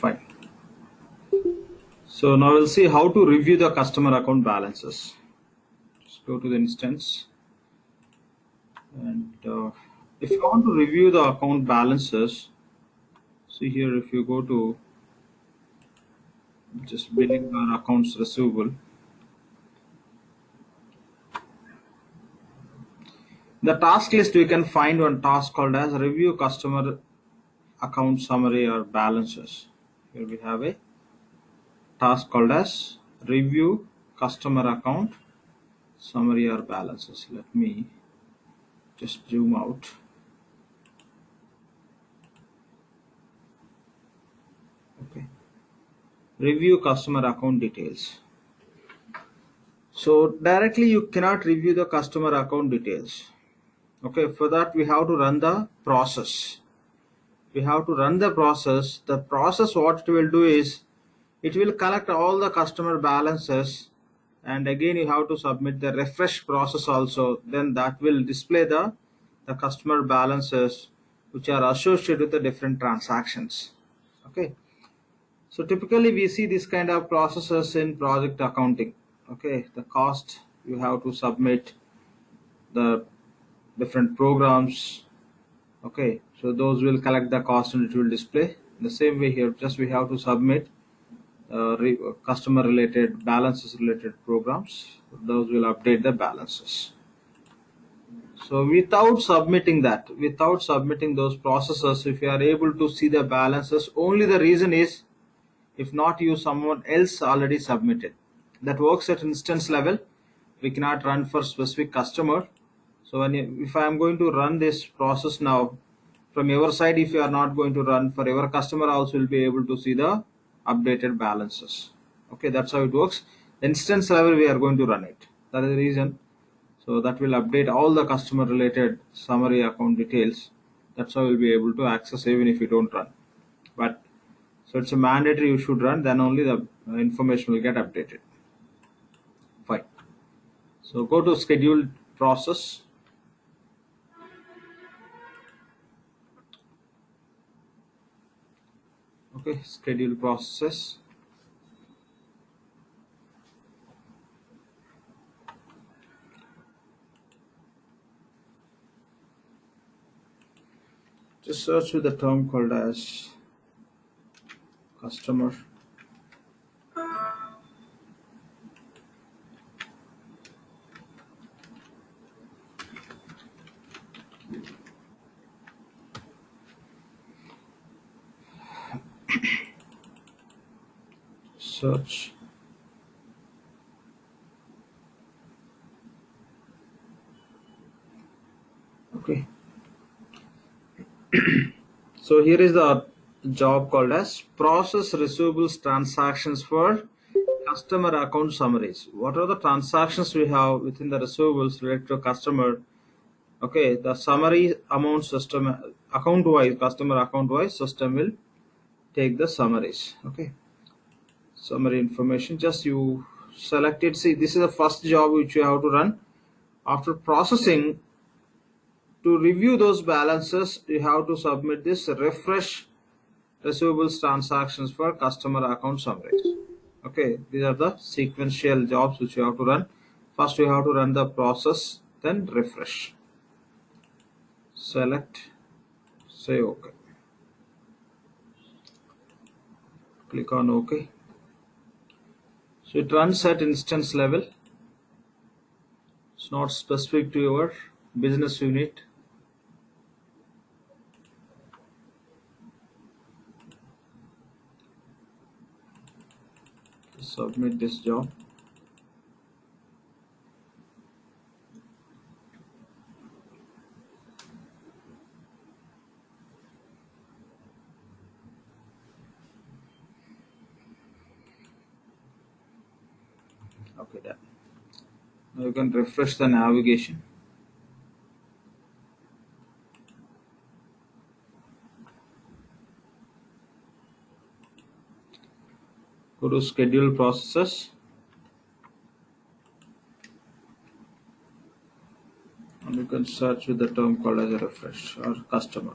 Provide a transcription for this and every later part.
Fine. So now we'll see how to review the customer account balances. Just go to the instance, and if you want to review the account balances, see here, if you go to just billing or accounts receivable, the task list, we can find one task called as review customer account summary or balances. Here we have a task called as review customer account summary or balances. Let me just zoom out. Okay, review customer account details. So directly you cannot review the customer account details. Okay, for that we have to run the process. We have to run the process. The process, what it will do is it will collect all the customer balances, and again you have to submit the refresh process also. Then that will display the customer balances which are associated with the different transactions. Okay, so typically we see this kind of processes in project accounting. Okay, the cost, you have to submit the different programs. Okay, so those will collect the cost and it will display. The same way here, just we have to submit customer related balances related programs. Those will update the balances. So without submitting those processes, if you are able to see the balances, only the reason is if not you, someone else already submitted. That works at instance level. We cannot run for specific customer. So if I am going to run this process now from your side, if you are not going to run, for your customer also will be able to see the updated balances. Okay, that's how it works. Instance level we are going to run it. That is the reason. So that will update all the customer related summary account details. That's how we'll be able to access even if you don't run. But so it's a mandatory you should run, then only the information will get updated. Fine. So go to scheduled process. Okay, schedule processes. Just search with the term called as customer search. Okay. So here is the job called as process receivables transactions for customer account summaries. What are the transactions we have within the receivables related to customer? Okay, the summary amount system account wise, customer account wise system will take the summaries. Okay, summary information, just you select it. See, this is the first job which you have to run. After processing, to review those balances, you have to submit this refresh receivables transactions for customer account summaries. Okay, these are the sequential jobs which you have to run. First you have to run the process, then refresh. Select, say OK. Click on OK. So it runs at instance level. It's not specific to your business unit. Submit this job. Okay, done. Now you can refresh the navigation. Go to schedule processes. And you can search with the term called as a refresh or customer.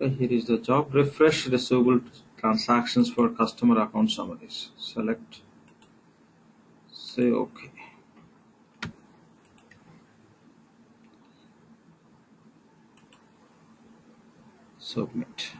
Okay, here is the job. Refresh receivable transactions for customer account summaries. Select, say OK. Submit.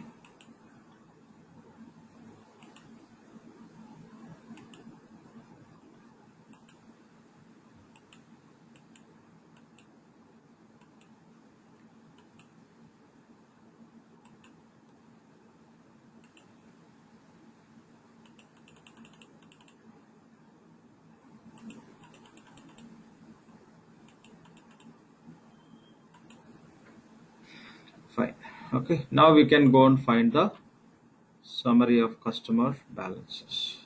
Fine. Okay, now we can go and find the summary of customer balances.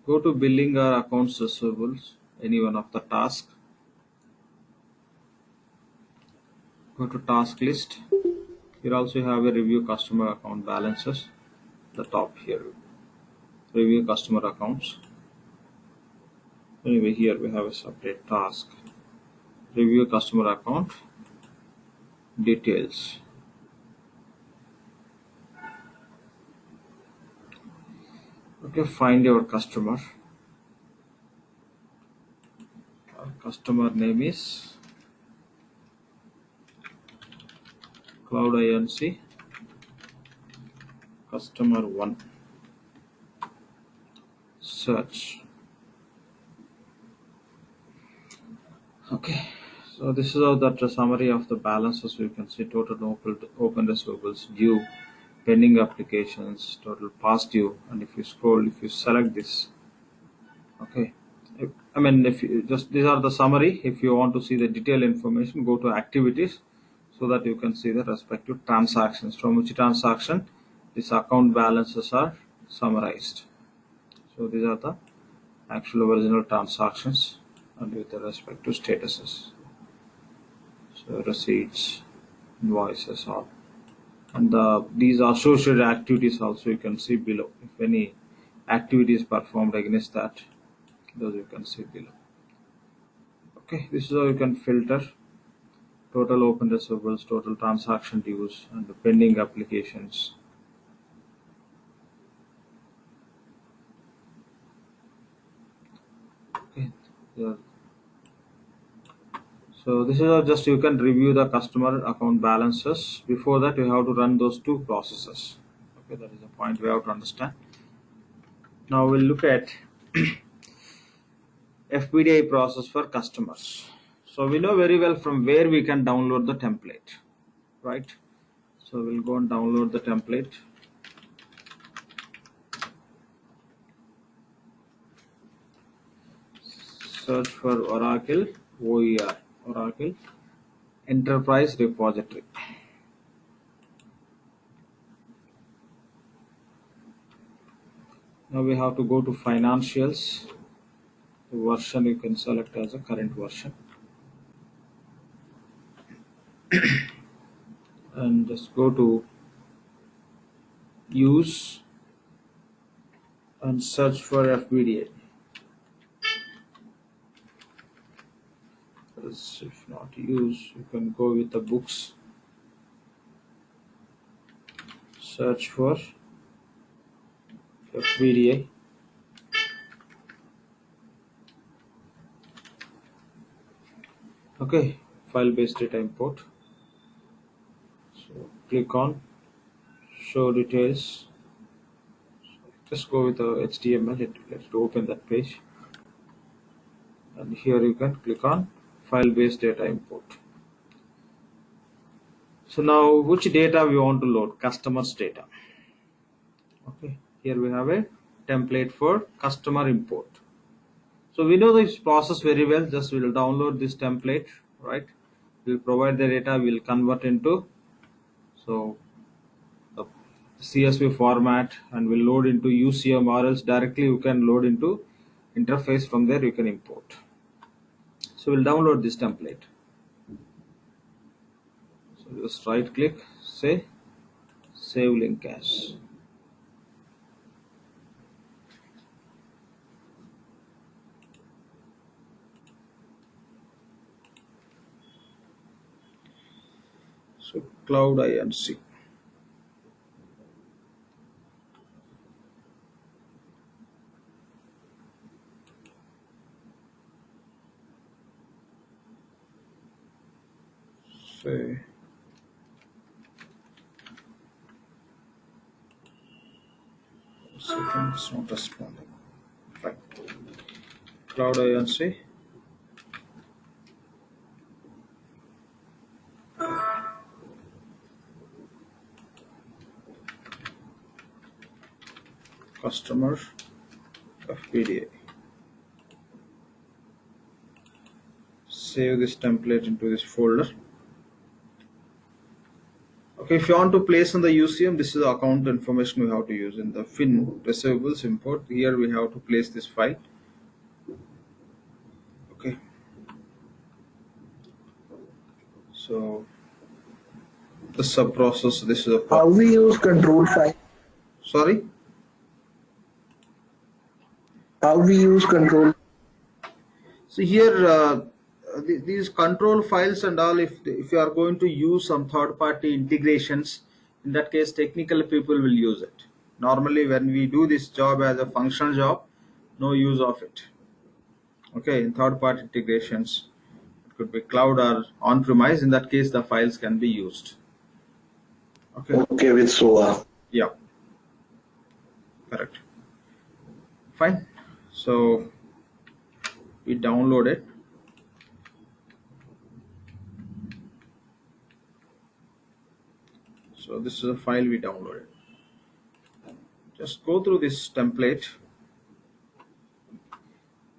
Go to billing or accounts receivables, any one of the task. Go to task list. Here also you have a review customer account balances. The top here, review customer accounts. Anyway, here we have a separate task. Review customer account details. Okay, find your customer. Our customer name is Cloud INC customer 1. Search. Okay, so this is how that summary of the balances. We can see total open receivables, due, pending applications, total past due, and if you scroll, if you select this, okay. I mean, if you just these are the summary. If you want to see the detailed information, go to activities, so that you can see the respective transactions. From which transaction, these account balances are summarized. So these are the actual original transactions and with the respective statuses. So receipts, invoices, all, and these associated activities also you can see below. If any activity is performed against that, those you can see below. Okay, this is how you can filter total open receivables, total transaction dues, and the pending applications. Okay, yeah. So this is how just you can review the customer account balances. Before that, you have to run those two processes. Okay, that is a point we have to understand. Now we'll look at FBDI process for customers. So we know very well from where we can download the template, right? So we'll go and download the template. Search for Oracle OER, Oracle Enterprise Repository. Now we have to go to financials. The version you can select as a current version. And just go to use and search for FBDI. If not use, you can go with the books. Search for FBDI. Okay, file-based data import. So click on show details. Just go with the HTML. Let's open that page. And here you can click on file-based data import. So now which data we want to load? Customers data. Okay, here we have a template for customer import. So we know this process very well. Just we will download this template, right? We'll provide the data, we'll convert into so the CSV format, and we'll load into UCM, or else directly you can load into interface. From there you can import. So we'll download this template. So just right click, say save link as. So Cloud INC. say second, it's not responding. Fine. Cloud INC. Customer FBDI. Save this template into this folder. Okay, if you want to place in the UCM, this is the account information we have to use in the fin receivables import. Here we have to place this file. Okay. So the sub process. This is a How we use control file? sorry. How we use control? So here these control files and all, if you are going to use some third-party integrations, in that case technical people will use it. Normally when we do this job as a functional job, no use of it. Okay, in third-party integrations, it could be cloud or on-premise. In that case, the files can be used. Okay. Okay, with SOA. Yeah. Correct. Fine. So we download it. So this is a file we downloaded. Just go through this template.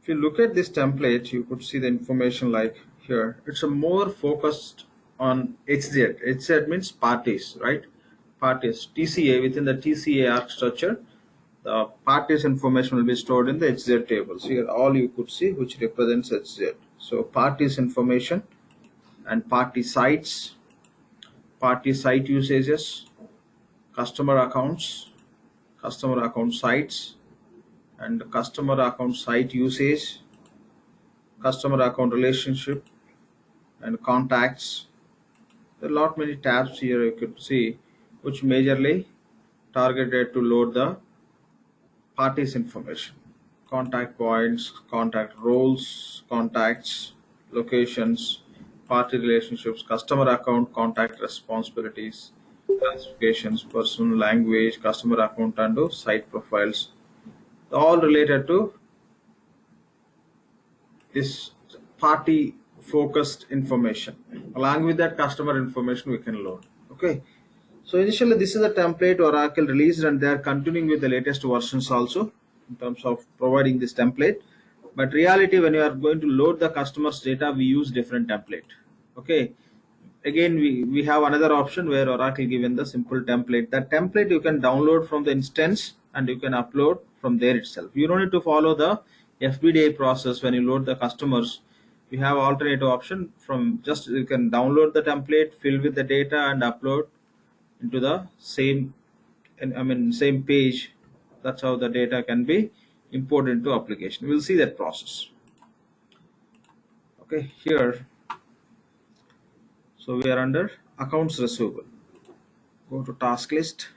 If you look at this template, you could see the information like here. It's a more focused on HZ. HZ means parties, right? Parties. TCA, within the TCA arc structure, the parties information will be stored in the HZ tables. Here all you could see which represents HZ. So parties information and party sites, party site usages, customer accounts, customer account sites, and customer account site usage, customer account relationship, and contacts. There are a lot many tabs here you could see, which majorly targeted to load the parties information. Contact points, contact roles, contacts, locations, party relationships, customer account, contact responsibilities, classifications, person, language, customer account, and site profiles. All related to this party focused information. Along with that customer information we can load. Okay. So initially this is a template Oracle released, and they are continuing with the latest versions also in terms of providing this template. But reality, when you are going to load the customer's data, we use different template. Okay. Again, we have another option where Oracle given the simple template. That template you can download from the instance and you can upload from there itself. You don't need to follow the FBDI process when you load the customers. We have alternative option from just you can download the template, fill with the data, and upload into the same same page. That's how the data can be imported into application. We'll see that process. Okay, here, so we are under accounts receivable. Go to task list.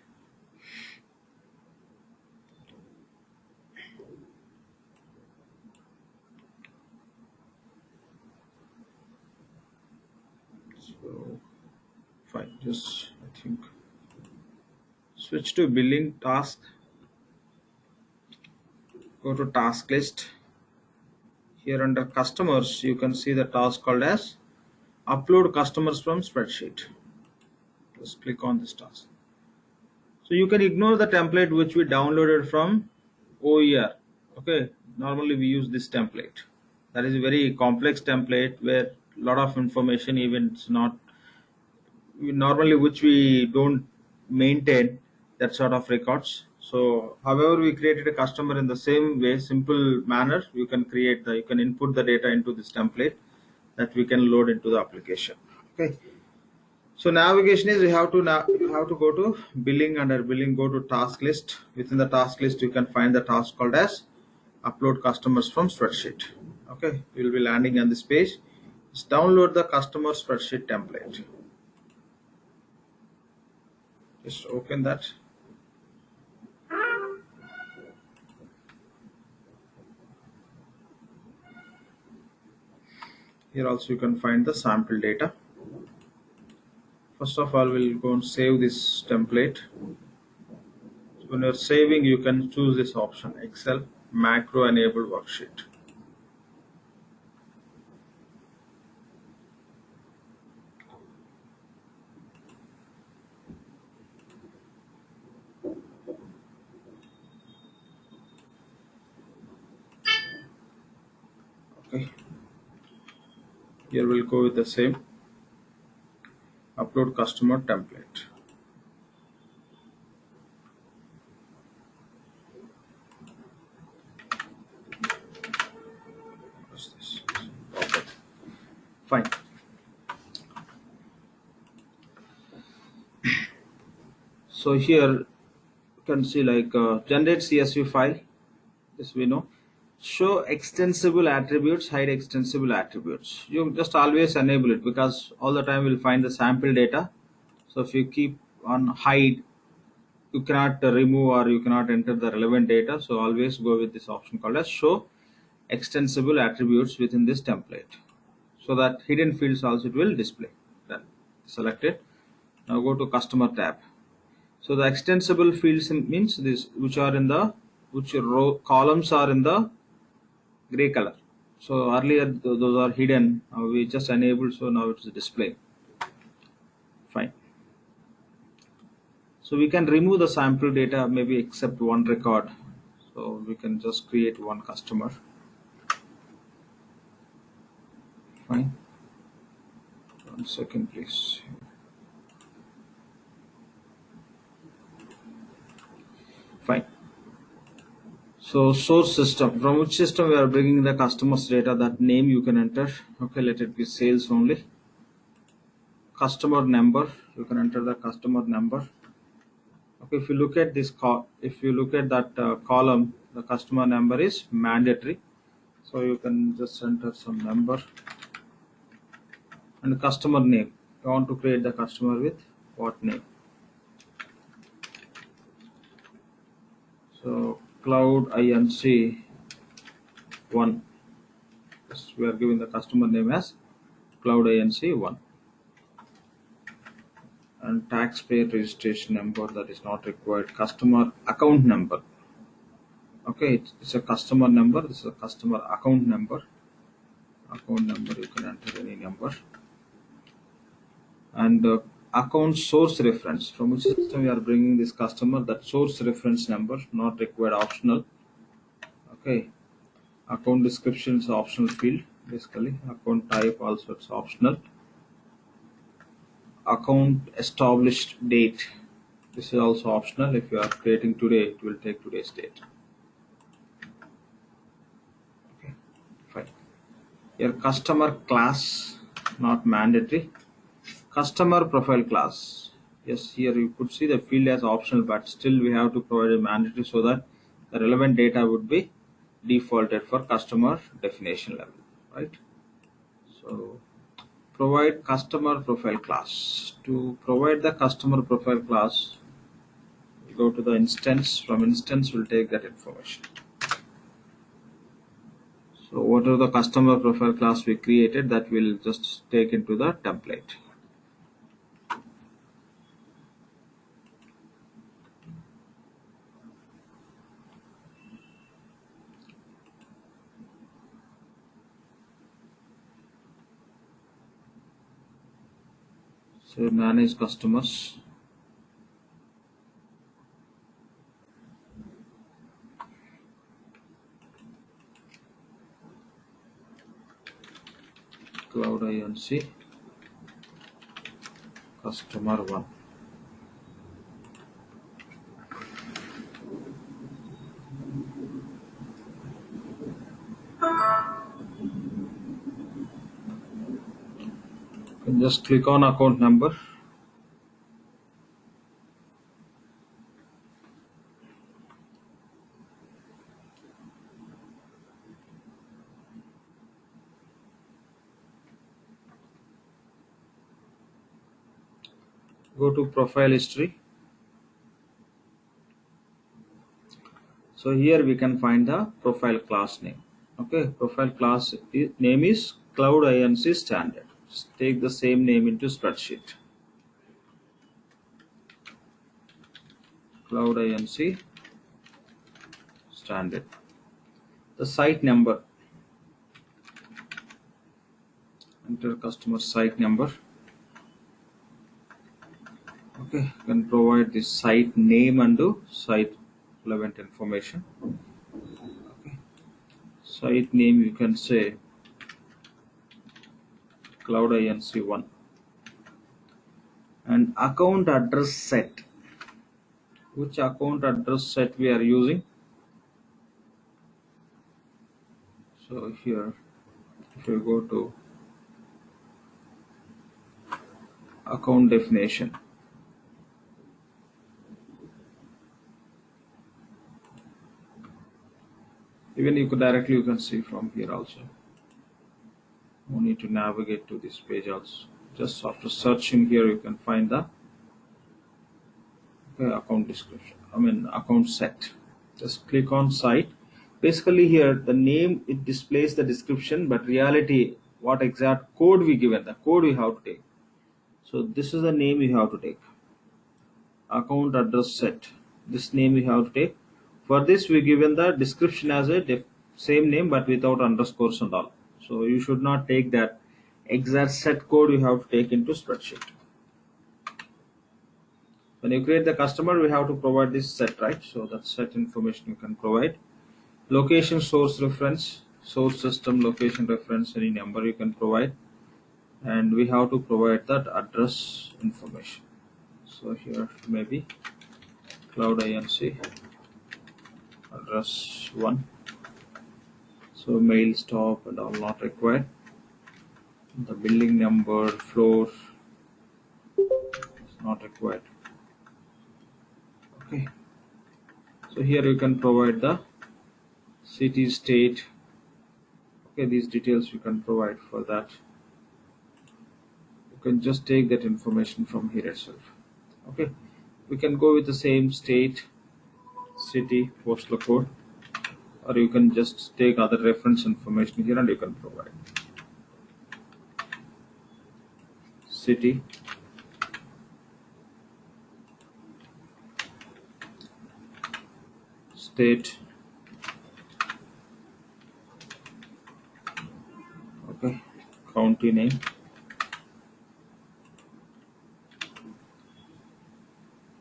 So fine, just I think switch to billing task. Go to task list. Here under customers, you can see the task called as upload customers from spreadsheet. Just click on this task. So you can ignore the template which we downloaded from OER. Okay, normally we use this template. That is a very complex template where a lot of information, even it's not normally which we don't maintain that sort of records. So however we created a customer in the same way, simple manner, you can input the data into this template that we can load into the application. Okay. So navigation is you have to go to billing. Under billing, go to task list. Within the task list you can find the task called as upload customers from spreadsheet. Okay, we will be landing on this page. Just download the customer spreadsheet template. Just open that. Here also you can find the sample data. First of all, we'll go and save this template. So when you're saving, you can choose this option, Excel macro enabled worksheet. Okay, here we'll go with the same upload customer template. What's this? Okay. Fine. So here you can see like generate CSV file. This we know. Show extensible attributes, hide extensible attributes. You just always enable it because all the time we'll find the sample data. So if you keep on hide, you cannot remove or you cannot enter the relevant data. So always go with this option called as show extensible attributes within this template, so that hidden fields also it will display. Done. Select it. Now go to customer tab. So the extensible fields means this which are in the which row columns are in the gray color. So earlier those are hidden. We just enabled, so now it's displaying. Fine. So we can remove the sample data, maybe except one record. So we can just create one customer. Fine. 1 second, please. Fine. So source system, from which system we are bringing the customer's data, that name you can enter. Okay, let it be sales only. Customer number, you can enter the customer number. Okay, if you look at this if you look at that column, the customer number is mandatory. So you can just enter some number and customer name. You want to create the customer with what name? So Cloud INC 1. Yes, we are giving the customer name as Cloud INC 1. And taxpayer registration number, that is not required. Customer account number. Okay, it's a customer number. This is a customer account number. Account number, you can enter any number. And account source reference, from which system we are bringing this customer, that source reference number not required, optional. Okay, account description is optional field basically. Account type also it's optional. Account established date, this is also optional. If you are creating today, it will take today's date. Okay, fine. Your customer class not mandatory. Customer profile class, yes, here you could see the field as optional, but still we have to provide a mandatory so that the relevant data would be defaulted for customer definition level, right? So provide customer profile class. To provide the customer profile class, go to the instance. From instance we'll take that information. So whatever the customer profile class we created, that will just take into the template. So manage customers. Cloud INC customer 1. You can just click on account number. Go to profile history. So here we can find the profile class name. Okay, profile class name is Cloud INC standard. Just take the same name into spreadsheet. Cloud INC standard. The site number, enter customer site number. Okay, you can provide the site name and the site relevant information. Okay, site name you can say Cloud INC1, and account address set. Which account address set we are using? So here, if you go to account definition, even you could directly you can see from here also. No need to navigate to this page also. Just after searching here, you can find the account description. Account set. Just click on site. Basically here the name it displays the description, but reality what exact code we given, the code we have to take. So this is the name you have to take. Account address set. This name we have to take. For this we given the description as a same name but without underscores and all. So you should not take that exact set code you have to take into spreadsheet. When you create the customer, we have to provide this set, right? So that set information you can provide. Location source reference, source system location reference, any number you can provide. And we have to provide that address information. So here maybe Cloud INC address 1. So mail stop and all not required. The building number, floor is not required. Okay. So here you can provide the city, state. Okay, these details you can provide for that. You can just take that information from here itself. Okay, we can go with the same state, city, postal code, or you can just take other reference information here and you can provide city, state. Okay, county name,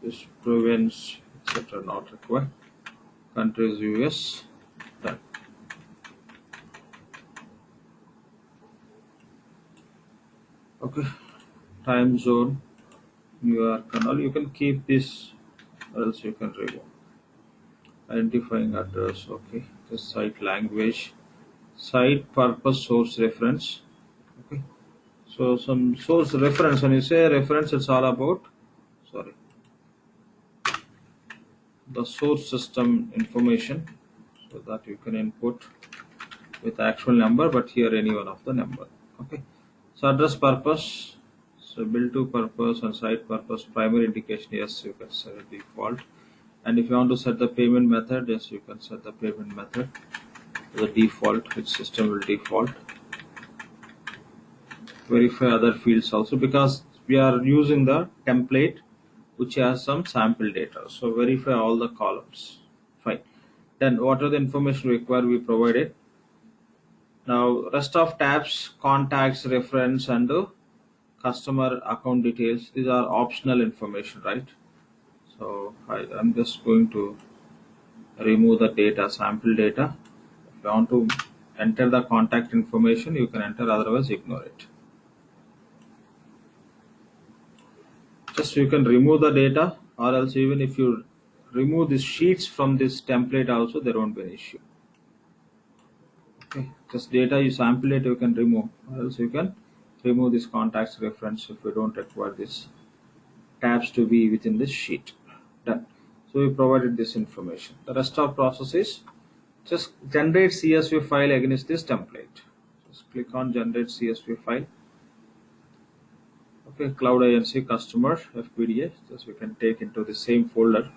this province, etc. not required. Country is US. Done. Okay, time zone, New York and all. You can keep this, or else you can remove. Identifying address. Okay, the site language, site purpose, source reference. Okay, so some source reference. When you say reference, it's all about the source system information, so that you can input with actual number, but here any one of the number. Okay, so address purpose, so bill to purpose and site purpose, primary indication, yes, you can set a default. And if you want to set the payment method, yes, you can set the payment method to the default, which system will default. Verify other fields also, because we are using the template which has some sample data. So verify all the columns. Fine. Then what are the information required? We provided. Now rest of tabs, contacts, reference, and customer account details. These are optional information, right? So I'm just going to remove the data, sample data. If you want to enter the contact information, you can enter, otherwise ignore it. Just you can remove the data, or else even if you remove these sheets from this template also, there won't be an issue. Okay, just data you sample it, you can remove, or else you can remove this contacts reference if you don't require this tabs to be within this sheet. Done. So we provided this information. The rest of process is just generate CSV file against this template. Just click on generate CSV file. Okay, Cloud INC customer FBDI. Just we can take into the same folder.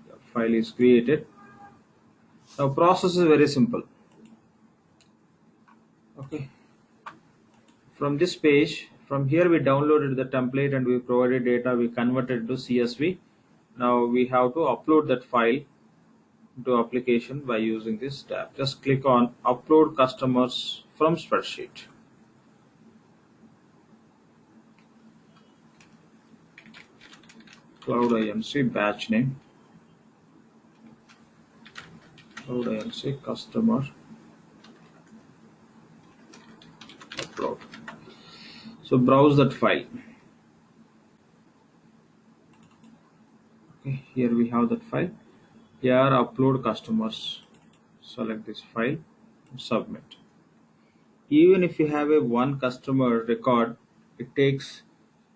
The file is created. Now process is very simple. Okay, from this page, From here we downloaded the template and we provided data, we converted to CSV. Now we have to upload that file to application by using this tab. Just click on upload customers from spreadsheet. Cloud INC batch name, Cloud INC customer, upload. So browse that file. Okay, here we have that file. Here upload customers. Select this file and submit. Even if you have a one customer record, it takes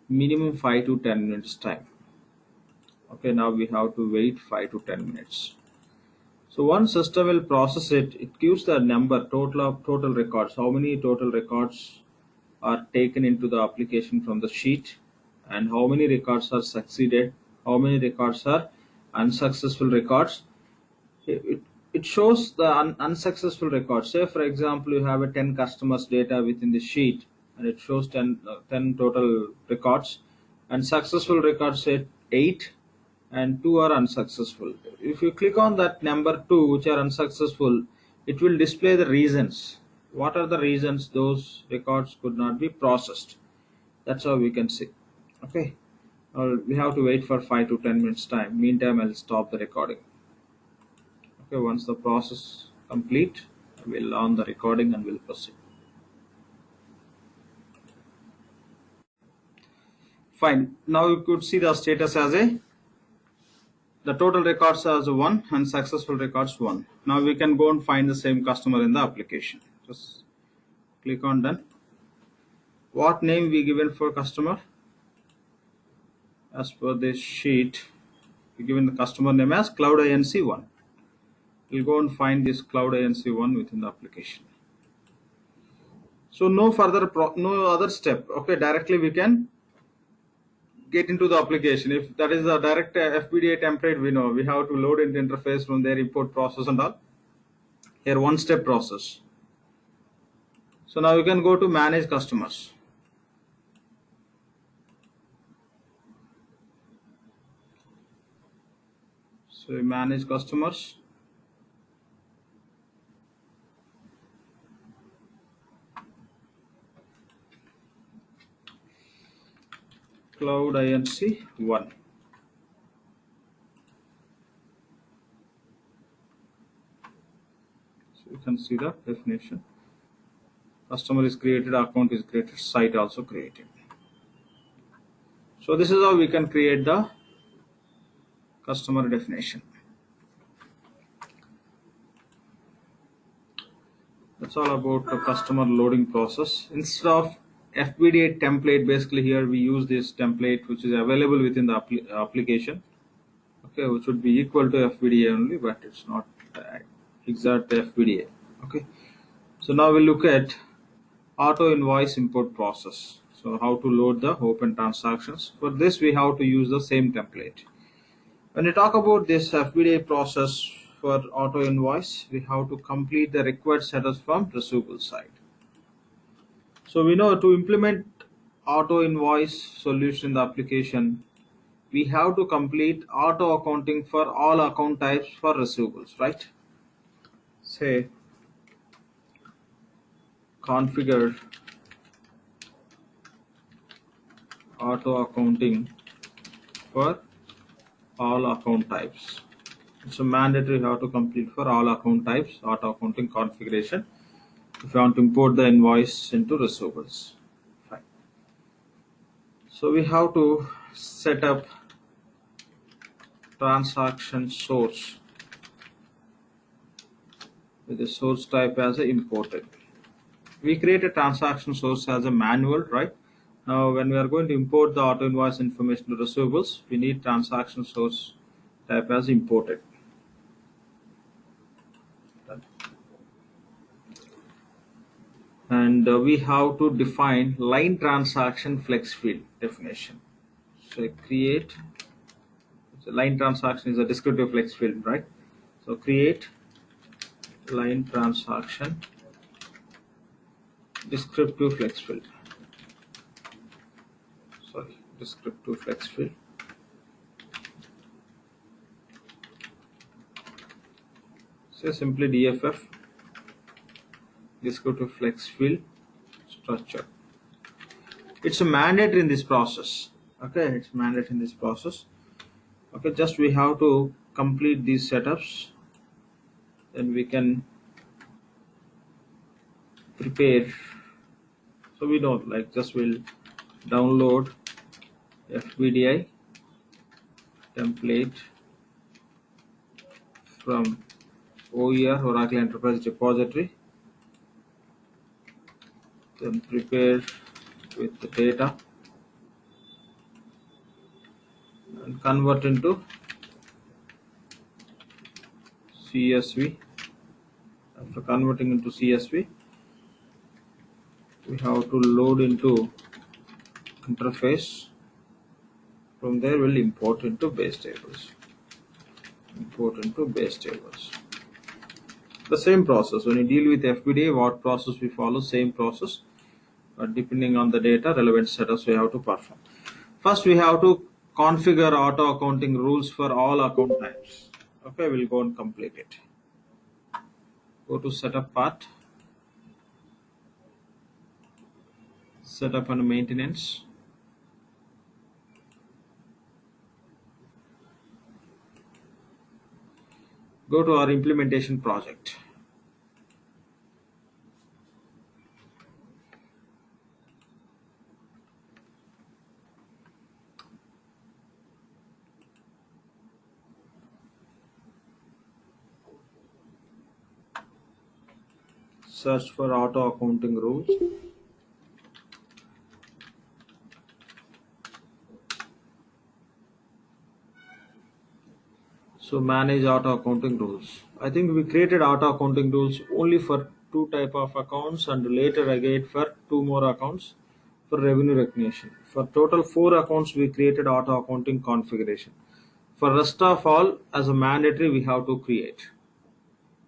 minimum 5 to 10 minutes time. Okay, now we have to wait 5 to 10 minutes. So one system will process it. It gives the number total of total records. How many total records are taken into the application from the sheet, and how many records are succeeded, how many records are unsuccessful records. It shows the unsuccessful records. Say for example you have a 10 customers data within the sheet and it shows 10 total records, and successful records say 8 and 2 are unsuccessful. If you click on that number 2 which are unsuccessful, it will display the reasons. What are the reasons those records could not be processed? That's how we can see. Okay, we have to wait for 5 to 10 minutes time. Meantime I'll stop the recording. Okay, once the process complete, we'll on the recording and we'll proceed. Fine. Now you could see the status as the total records as 1 and successful records 1. Now we can go and find the same customer in the application. Just click on done. What name we given for customer? As per this sheet, we given the customer name as Cloud INC1. We'll go and find this Cloud INC1 within the application. So no other step. Okay, directly we can get into the application. If that is the direct FBDI template, we know we have to load into interface from their import process and all. Here one step process. So now you can go to manage customers. So we manage customers. Cloud INC 1. So you can see the definition. Customer is created, account is created, site also created. So this is how we can create the customer definition. That's all about the customer loading process. Instead of FBDI template, basically here we use this template which is available within the application. Okay, which would be equal to FBDI only, but it's not exact FBDI. Okay, so now we look at auto invoice import process. So how to load the open transactions. For this we have to use the same template. When we talk about this FBDI process for auto invoice, we have to complete the required setups from receivable side. So we know to implement auto invoice solution in the application, we have to complete auto accounting for all account types for receivables, right? Say configure auto accounting for all account types. It's a mandatory how to complete for all account types, auto accounting configuration if you want to import the invoice into receivables. Fine. So we have to set up transaction source with the source type as a imported. We create a transaction source as a manual, right? Now when we are going to import the auto invoice information to receivables, we need transaction source type as imported. And we have to define line transaction flex field definition. So create, so line transaction is a descriptive flex field, right? So create line transaction descriptive flex field. sorry, descriptive flex field. Say simply DFF, descriptive flex field structure. It's a mandate in this process. Okay, it's mandate in this process. Okay, just we have to complete these setups, then we can prepare. So we don't like just will download FBDI template from OER, Oracle Enterprise Repository, then prepare with the data and convert into CSV. After converting into CSV, we have to load into interface. From there we'll import into base tables. Import into base tables. The same process. When you deal with FBDA, what process we follow, same process. But depending on the data, relevant setups we have to perform. First, we have to configure auto accounting rules for all account types. Okay, we'll go and complete it. Go to setup part, setup and maintenance. Go to our implementation project. Search for auto accounting rules. So manage auto accounting rules. I think we created auto accounting rules only for two type of accounts and later again for two more accounts for revenue recognition. For total 4 accounts we created auto accounting configuration. For rest of all as a mandatory we have to create.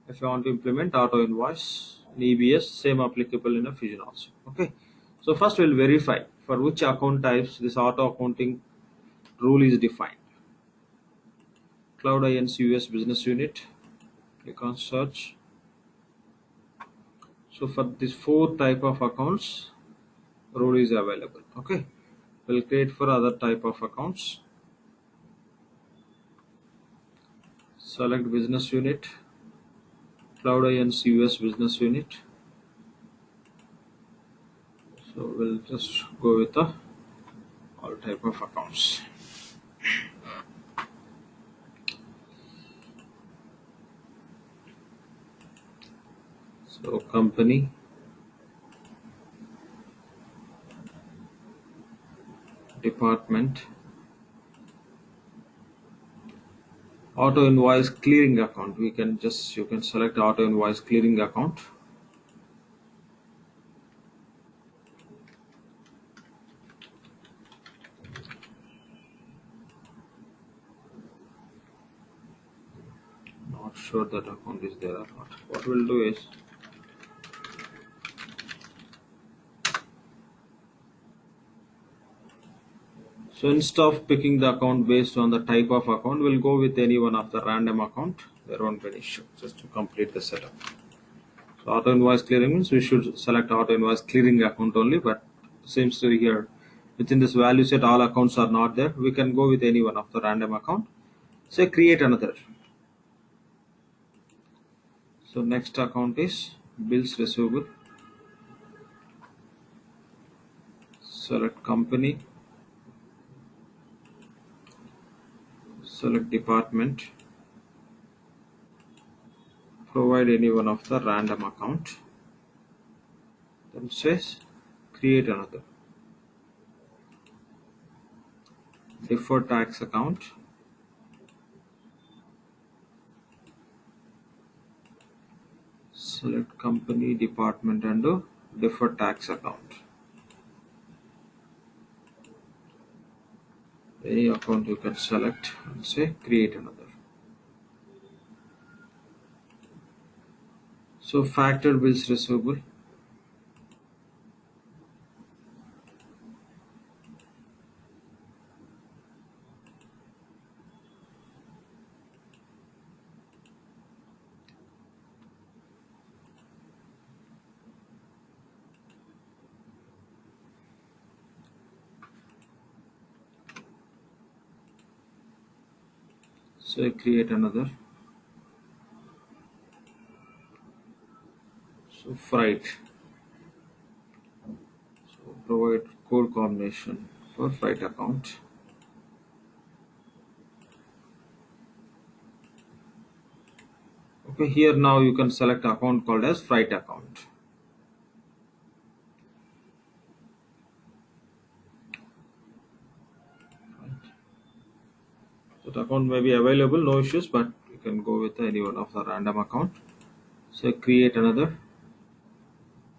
If you want to implement auto invoice in EBS, same applicable in a Fusion also. Okay. So first we'll verify for which account types this auto accounting rule is defined. Cloud INC US business unit. Click on search. So for this 4 type of accounts, rule is available. Okay. We'll create for other type of accounts. Select business unit. Cloud INC US business unit. So we'll just go with the all type of accounts. So company, department, auto invoice clearing account. You can select auto invoice clearing account. Not sure that account is there or not. What we'll do is so instead of picking the account based on the type of account, we'll go with any one of the random account. There won't be an issue just to complete the setup. So auto invoice clearing means we should select auto invoice clearing account only, but same story here. Within this value set, all accounts are not there. We can go with any one of the random account. Say create another. So next account is bills receivable. Select company. Select department. Provide any one of the random account. Then says create another. Deferred tax account. Select company, department and deferred tax account. Any account you can select and say create another. So factored bills receivable. So I create another. So freight. So provide code combination for freight account. Okay, here now you can select account called as freight account. Right. That account may be available, no issues, but you can go with any one of the random account. So create another.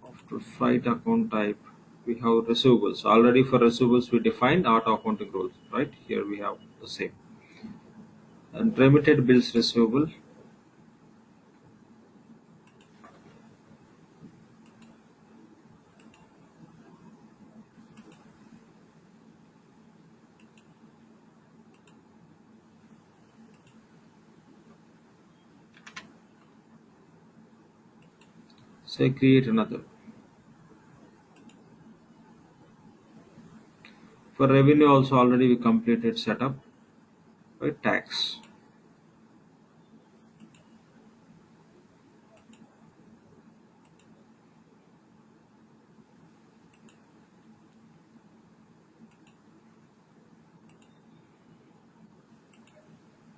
After freight account type, we have receivables. Already for receivables we defined auto accounting rules, right? Here we have the same. And remitted bills receivable. Say create another. For revenue also already we completed setup. Right, tax.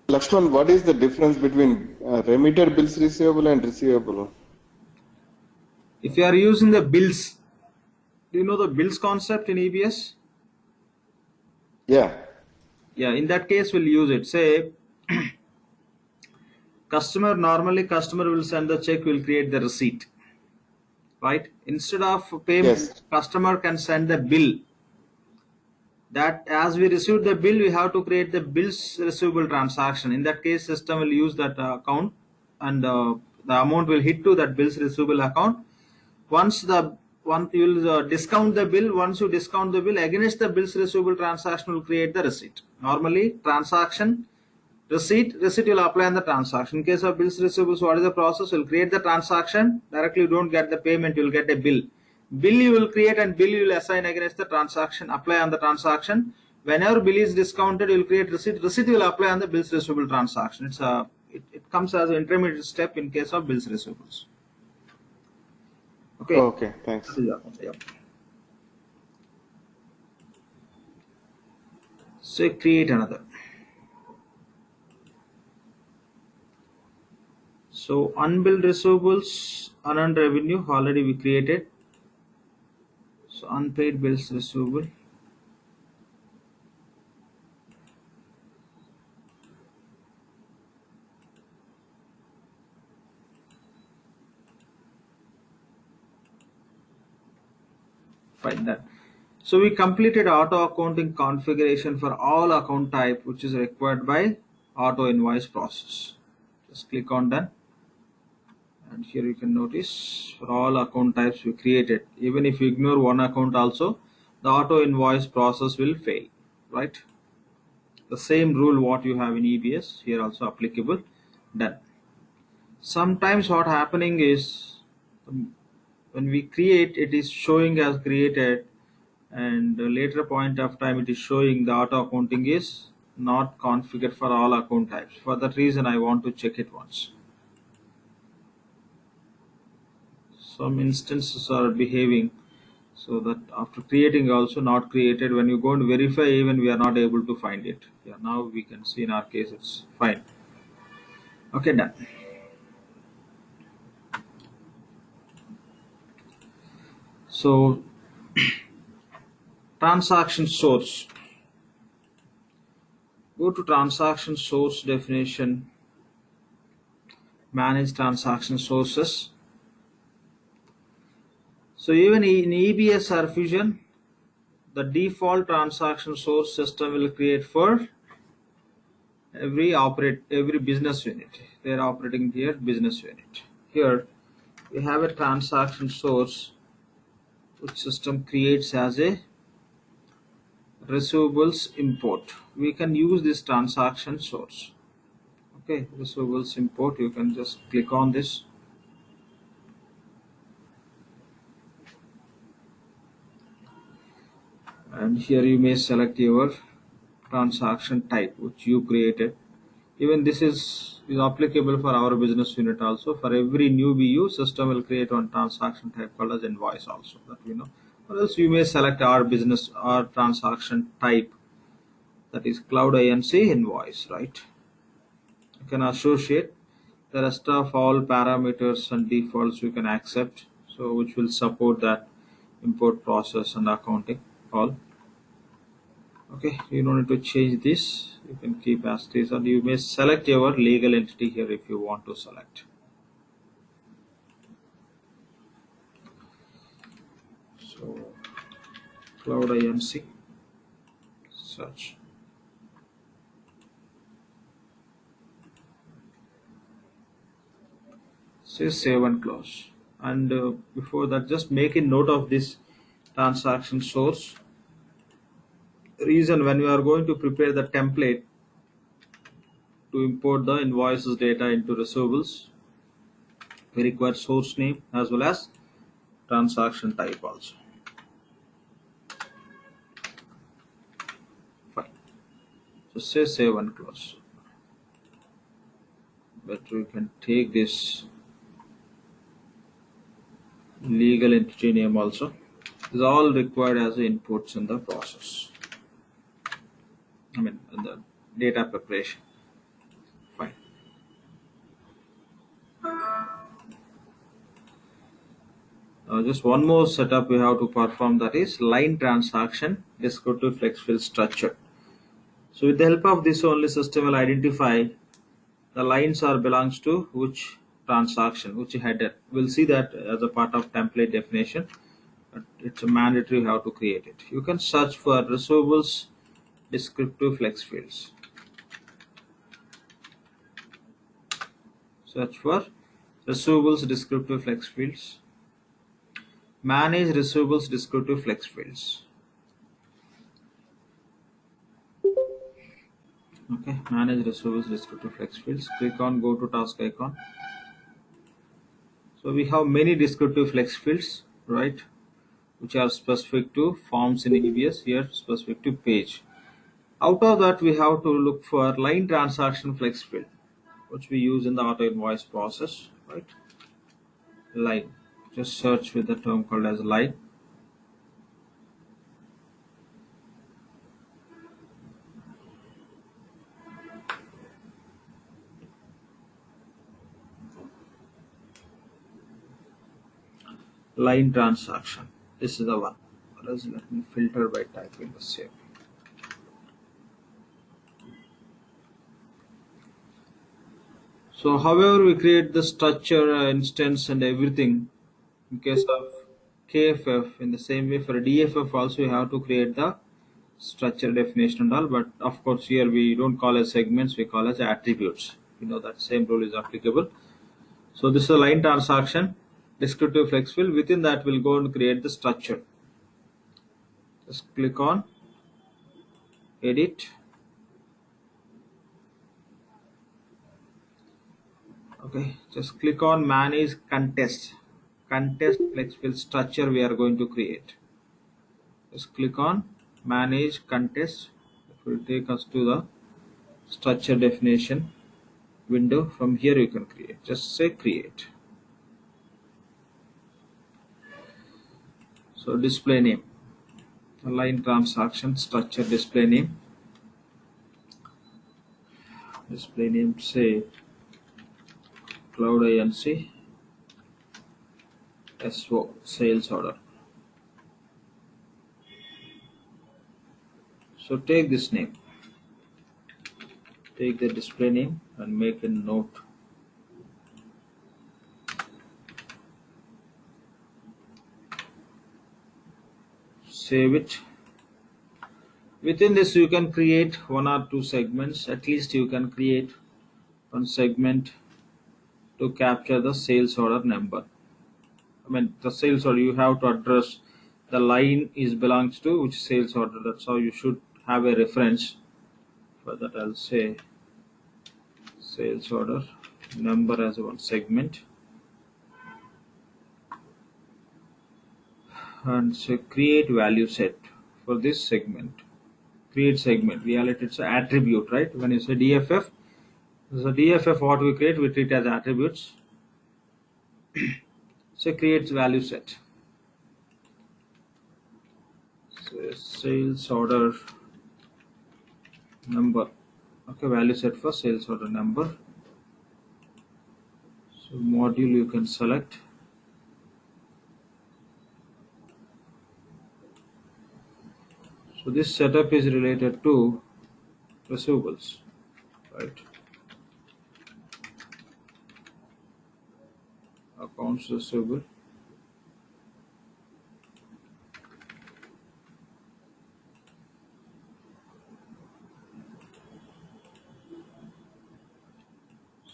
Lakshman, what is the difference between remitted bills receivable and receivable? If you are using the bills, do you know the bills concept in EBS? Yeah. Yeah, in that case we'll use it. Say customer will send the check, will create the receipt. Right? Instead of payment, Yes. customer can send the bill. That as we receive the bill, we have to create the bills receivable transaction. In that case, system will use that account, and the amount will hit to that bills receivable account. Once the one you will discount the bill. Once you discount the bill against the bills receivable transaction, will create the receipt. Normally, transaction receipt will apply on the transaction. In case of bills receivables, what is the process? Will create the transaction directly. You don't get the payment. You will get a bill. Bill you will create and bill you will assign against the transaction. Apply on the transaction. Whenever bill is discounted, you will create receipt. Receipt will apply on the bills receivable transaction. It comes as an intermediate step in case of bills receivables. Okay. Okay, thanks. Yeah. So create another. So unbilled receivables, unearned revenue already we created. So unpaid bills receivable. Fine that. So we completed auto accounting configuration for all account type which is required by auto invoice process. Just click on done. And here you can notice for all account types we created. Even if you ignore one account also, the auto invoice process will fail. Right? The same rule what you have in EBS here also applicable. Done. Sometimes what happening is when we create, it is showing as created, and a later point of time it is showing the auto accounting is not configured for all account types. For that reason I want to check it once. Some instances are behaving so that after creating also not created. When you go and verify, even we are not able to find it. Yeah, now we can see in our case it's fine. Okay, done. So transaction source, go to transaction source definition, manage transaction sources. So even in EBS or Fusion, the default transaction source system will create for every business unit. They are operating here business unit. Here we have a transaction source which system creates as a receivables import. We can use this transaction source. Okay, receivables import. You can just click on this. And here you may select your transaction type which you created. Even this is applicable for our business unit also. For every new BU, system will create one transaction type called as invoice also, that we know. Or else you may select our business or transaction type, that is cloud INC invoice, right? You can associate the rest of all parameters and defaults you can accept, so which will support that import process and accounting all. Okay, you don't need to change this. You can keep as this, and you may select your legal entity here if you want to select. So cloud IMC search. Say save and close. And before that, just make a note of this transaction source. Reason, when we are going to prepare the template to import the invoices data into receivables, we require source name as well as transaction type also. Fine. So say save and close. But we can take this legal entity name also. Is all required as inputs in the process. I mean, in the data preparation. Fine. Now, just one more setup we have to perform, that is line transaction descriptive flex field structure. So, with the help of this only, system will identify the lines are belongs to which transaction, which header. We'll see that as a part of template definition. But it's a mandatory how to create it. You can search for receivables descriptive flex fields. Search for receivables descriptive flex fields. Manage receivables descriptive flex fields. Okay, manage receivables descriptive flex fields. Click on go to task icon. So we have many descriptive flex fields, right? Which are specific to forms in EBS, here specific to page. Out of that, we have to look for line transaction flex field, which we use in the auto invoice process, right? Line. Just search with the term called as line. Line transaction. This is the one. Let me filter by typing the same. So, however, we create the structure, instance, and everything. In case of KFF, in the same way for DFF, also you have to create the structure definition and all. But of course, here we don't call as segments; we call as attributes. You know that same rule is applicable. So, this is a line transaction descriptive flex field. Within that, we'll go and create the structure. Just click on edit. Okay, just click on manage contest. Contest flex field structure we are going to create. Just click on manage contest. It will take us to the structure definition window. From here you can create. Just say create. So display name. Line transaction structure display name. Display name say cloud INC SO sales order. So take this name. Take the display name and make a note. Save it. Within this you can create one or two segments. At least you can create one segment to capture the sales order number. I mean the sales order, you have to address the line is belongs to which sales order. That's how you should have a reference. For that I'll say sales order number as one segment, and say create value set for this segment. Create segment, reality it's an attribute, right? When you say DFF, So DFF, what we create, we treat as attributes. So it creates value set. So sales order number. Okay, value set for sales order number. So module you can select. So this setup is related to receivables, right? Accounts receivable.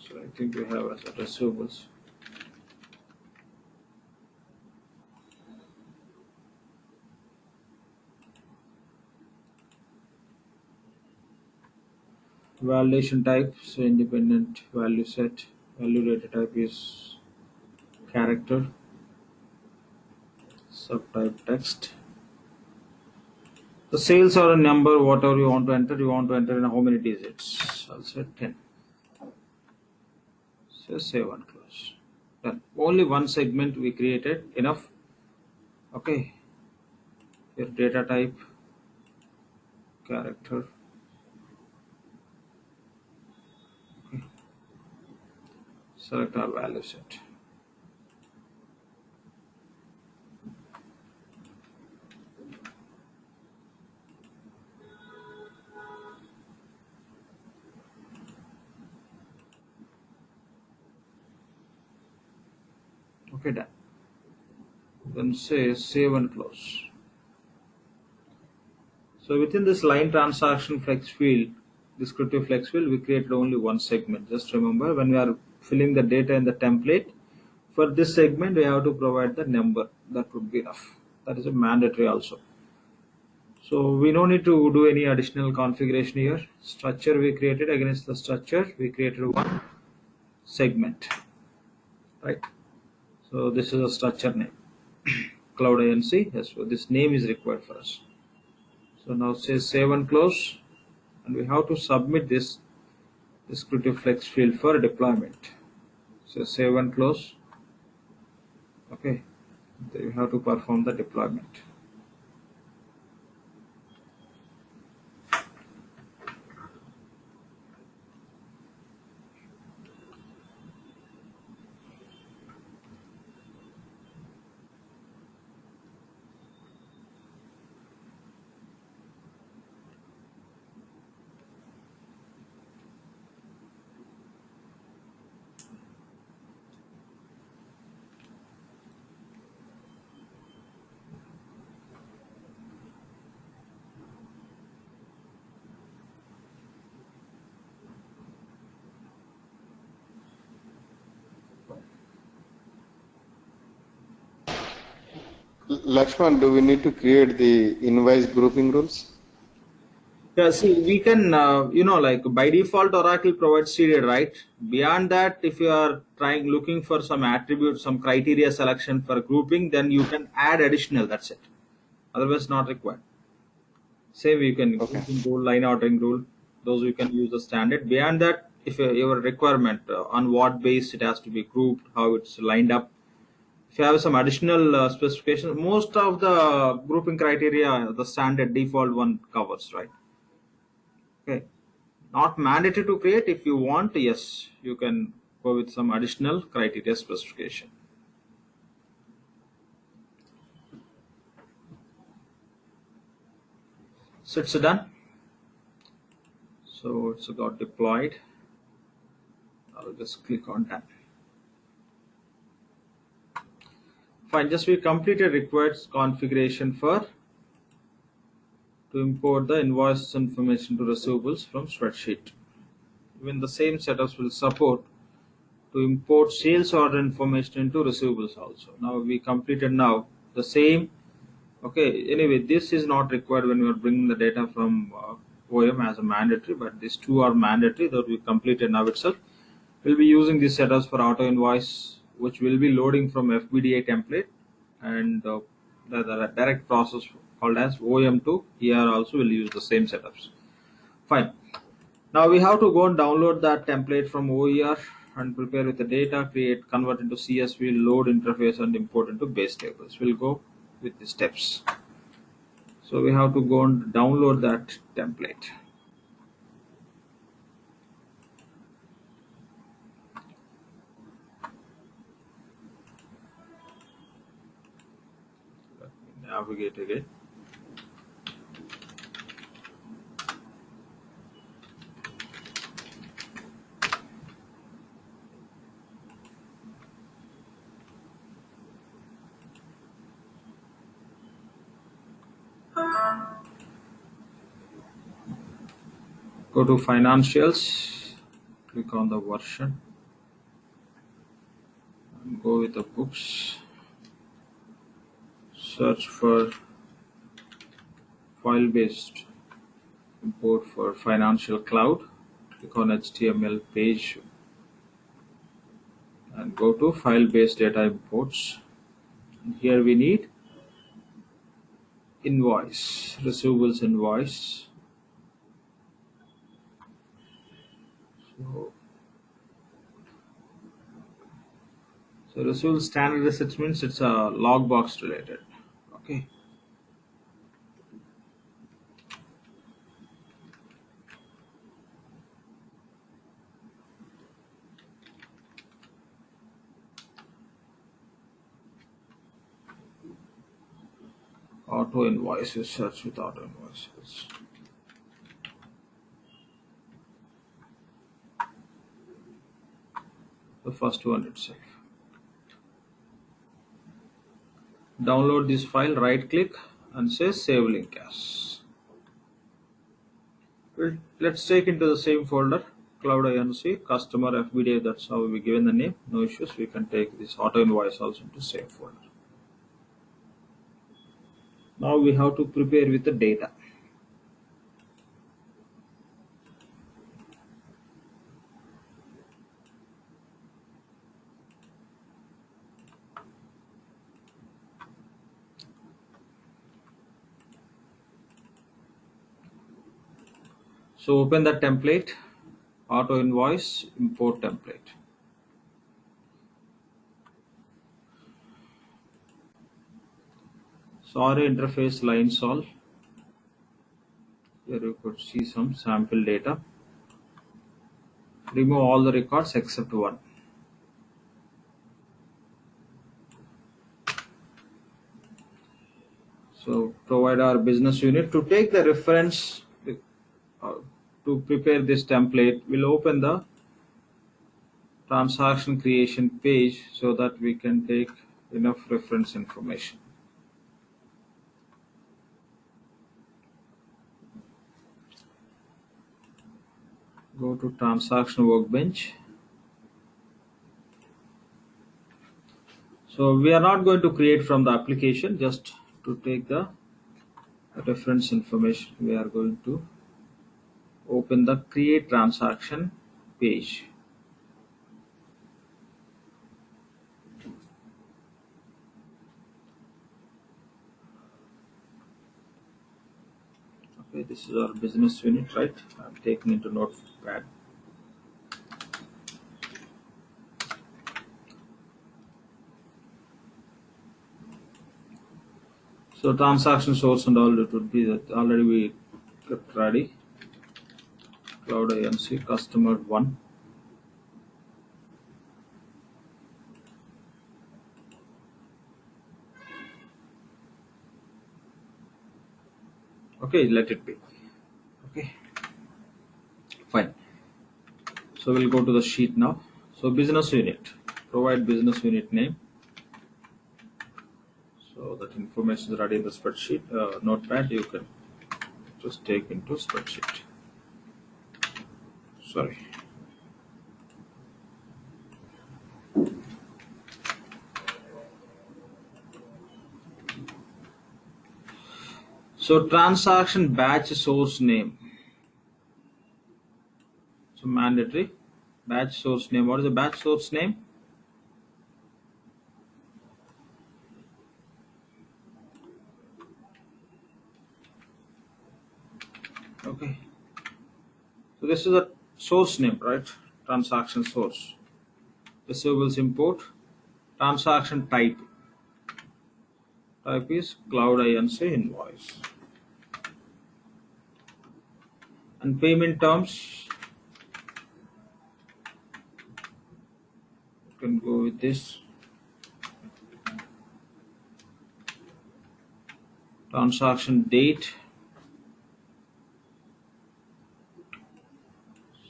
So I think we have as a receivables. Validation type, so independent value set. Value data type is character. Subtype text. The sales order number, whatever you want to enter in how many digits. I'll say 10. So save and close. Done. Only one segment we created, enough. Okay. Your data type, character. Okay. Select our value set. Okay, done. Then say save and close. So within this line transaction flex field, descriptive flex field, we created only one segment. Just remember, when we are filling the data in the template, for this segment we have to provide the number. That would be enough. That is a mandatory also. So we don't need to do any additional configuration here. Structure we created, against the structure we created one segment, right? So this is a structure name, Cloud INC. Yes, so this name is required for us. So now say save and close, and we have to submit this descriptive flex field for deployment. So save and close. Okay, then you have to perform the deployment. Lakshman, do we need to create the invoice grouping rules? Yeah, see, we can, like by default, Oracle provides seeded, right? Beyond that, if you are looking for some attribute, some criteria selection for grouping, then you can add additional. That's it. Otherwise, not required. Same, you can Okay. grouping rule, line ordering rule. Those you can use the standard. Beyond that, if your requirement on what base it has to be grouped, how it's lined up. If you have some additional specifications, most of the grouping criteria, the standard default one covers, right? Okay. Not mandatory to create. If you want, yes, you can go with some additional criteria specification. So it's done. So it's got deployed. I'll just click on done. Fine. Just we completed required configuration for to import the invoice information to receivables from spreadsheet. Even the same setups will support to import sales order information into receivables also. Now we completed now the same. Okay, anyway, this is not required when we are bringing the data from OM as a mandatory, but these two are mandatory that we completed now itself. We'll be using these setups for auto invoice, which will be loading from FBDI template, and the direct process called as OM to here also will use the same setups. Fine. Now we have to go and download that template from OER and prepare with the data, create, convert into CSV, load interface, and import into base tables. We'll go with the steps. So we have to go and download that template. Let me navigate again. Go to financials, click on the version, and go with the books. Search for file based import for financial cloud. Click on HTML page and go to file based data imports. And here we need invoice, receivables invoice. So, so receivable standard assets means it's a log box related. Okay. Auto invoices, search with auto invoices. The first one itself. Download this file, right click and say save link as. Let's take into the same folder, Cloud INC, customer FBDI, that's how we given the name, no issues. We can take this auto invoice also into same folder. Now we have to prepare with the data. So open the template, auto invoice, import template. Sorry interface line solve. Here you could see some sample data. Remove all the records except one. So provide our business unit to take the reference uh, to prepare this template. We'll open the transaction creation page so that we can take enough reference information. Go to transaction workbench. So we are not going to create from the application, just to take the reference information. We are going to open the create transaction page. Okay, this is our business unit, right? I'm taking into notepad. So transaction source and all, it would be that already we kept ready. Cloud INC customer 1. Okay, let it be. Okay, fine. So we'll go to the sheet now. So business unit, provide business unit name. So that information is ready in the spreadsheet. Notepad, you can just take into spreadsheet. Sorry. So transaction batch source name. So mandatory batch source name. What is the batch source name? Okay. So this is a source name, right? Transaction source. Receivables import. Transaction type. Type is Cloud INC invoice. And payment terms, you can go with this. Transaction date.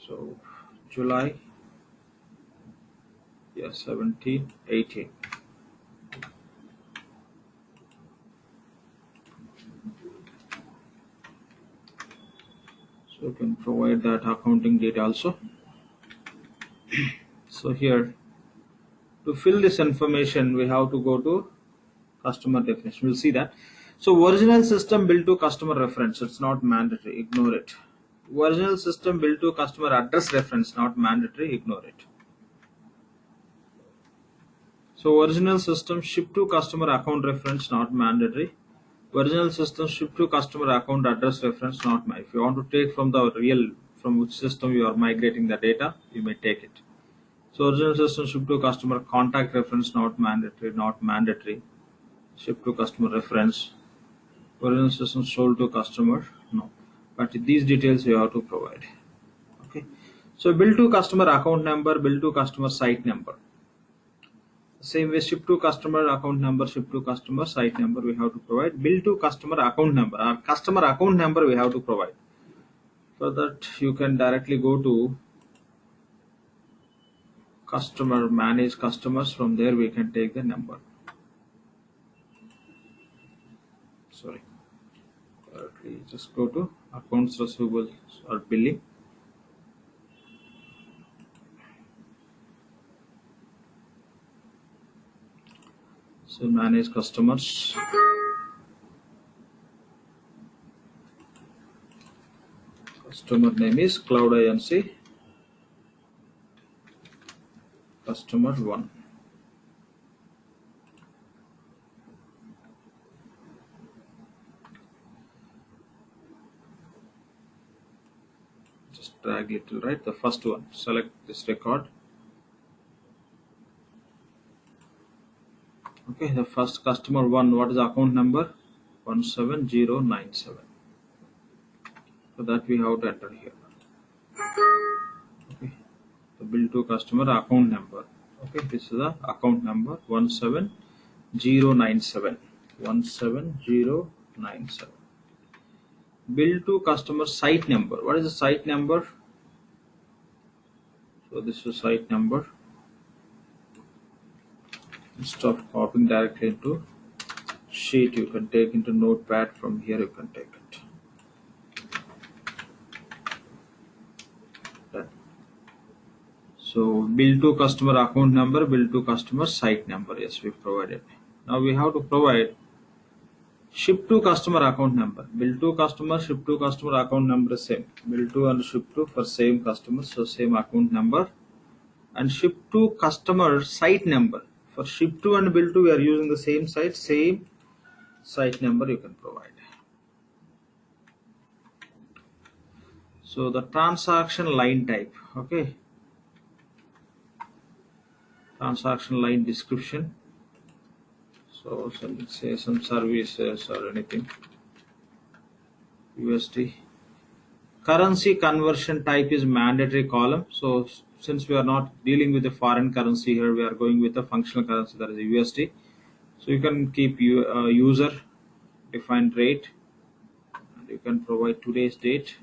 So July, yeah, 17, 18. So you can provide that accounting date also. So here, to fill this information, we have to go to customer definition. We'll see that. So original system built to customer reference. It's not mandatory. Ignore it. Original system built to customer address reference. Not mandatory. Ignore it. So original system ship to customer account reference. Not mandatory. Original system ship to customer account address reference. Not mandatory. If you want to take from the real, from which system you are migrating the data, you may take it. So original system ship to customer contact reference. Not mandatory. Not mandatory. Ship to customer reference. Original system sold to customer, no, but these details you have to provide. Okay, so bill to customer account number, bill to customer site number. Same way, ship to customer account number, ship to customer site number we have to provide. Bill to customer account number, our customer account number we have to provide. For that you can directly go to customer, manage customers. From there we can take the number. Sorry, directly just go to accounts receivables or billing. So manage customers. Customer name is Cloud INC customer 1. Just drag it to right. The first one. Select this record. Okay, the first customer 1. What is the account number? 17097. So that we have to enter here. Okay, the bill to customer account number. Okay, this is the account number 17097. 17097. Bill to customer site number. What is the site number? So this is site number. Instead of copying directly into sheet, you can take into notepad. From here you can take it. Done. So bill to customer account number, bill to customer site number. Yes, we provided. Now we have to provide ship to customer account number. Bill to customer, ship to customer account number is same. Bill to and ship to for same customer, so same account number. And ship to customer site number. For ship to and bill to, we are using the same site number you can provide. So the transaction line type. Okay, transaction line description. So let's say some services or anything. USD. Currency conversion type is mandatory column. So since we are not dealing with the foreign currency here, we are going with the functional currency, that is USD. So you can keep user defined rate, and you can provide today's date.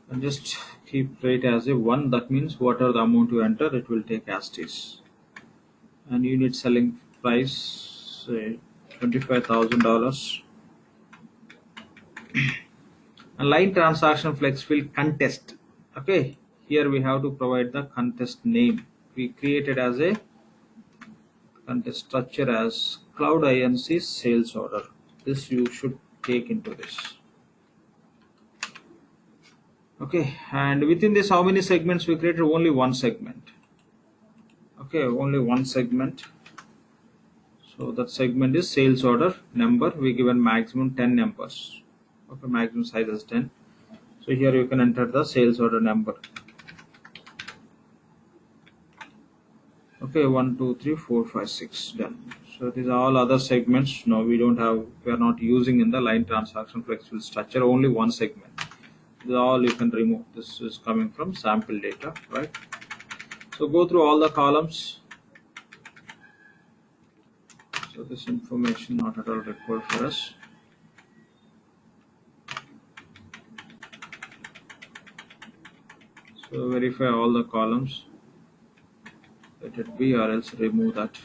And just keep rate as a 1. That means whatever the amount you enter, it will take as it is. And unit selling price, say $25,000. And line transaction flex field contest. Okay, here we have to provide the contest name. We created as a contest structure as Cloud INC sales order. This you should take into this. Okay, and within this, how many segments we created? Only one segment. Okay, only one segment. So that segment is sales order number. We given maximum 10 numbers. Okay, maximum size is 10. So here you can enter the sales order number. Okay, 1, 2, 3, 4, 5, 6, done. So these are all other segments. No, we are not using in the line transaction flexible structure, only one segment. This is all you can remove. This is coming from sample data, right? So go through all the columns. So this information not at all required for us. So verify all the columns. Let it be or else remove that.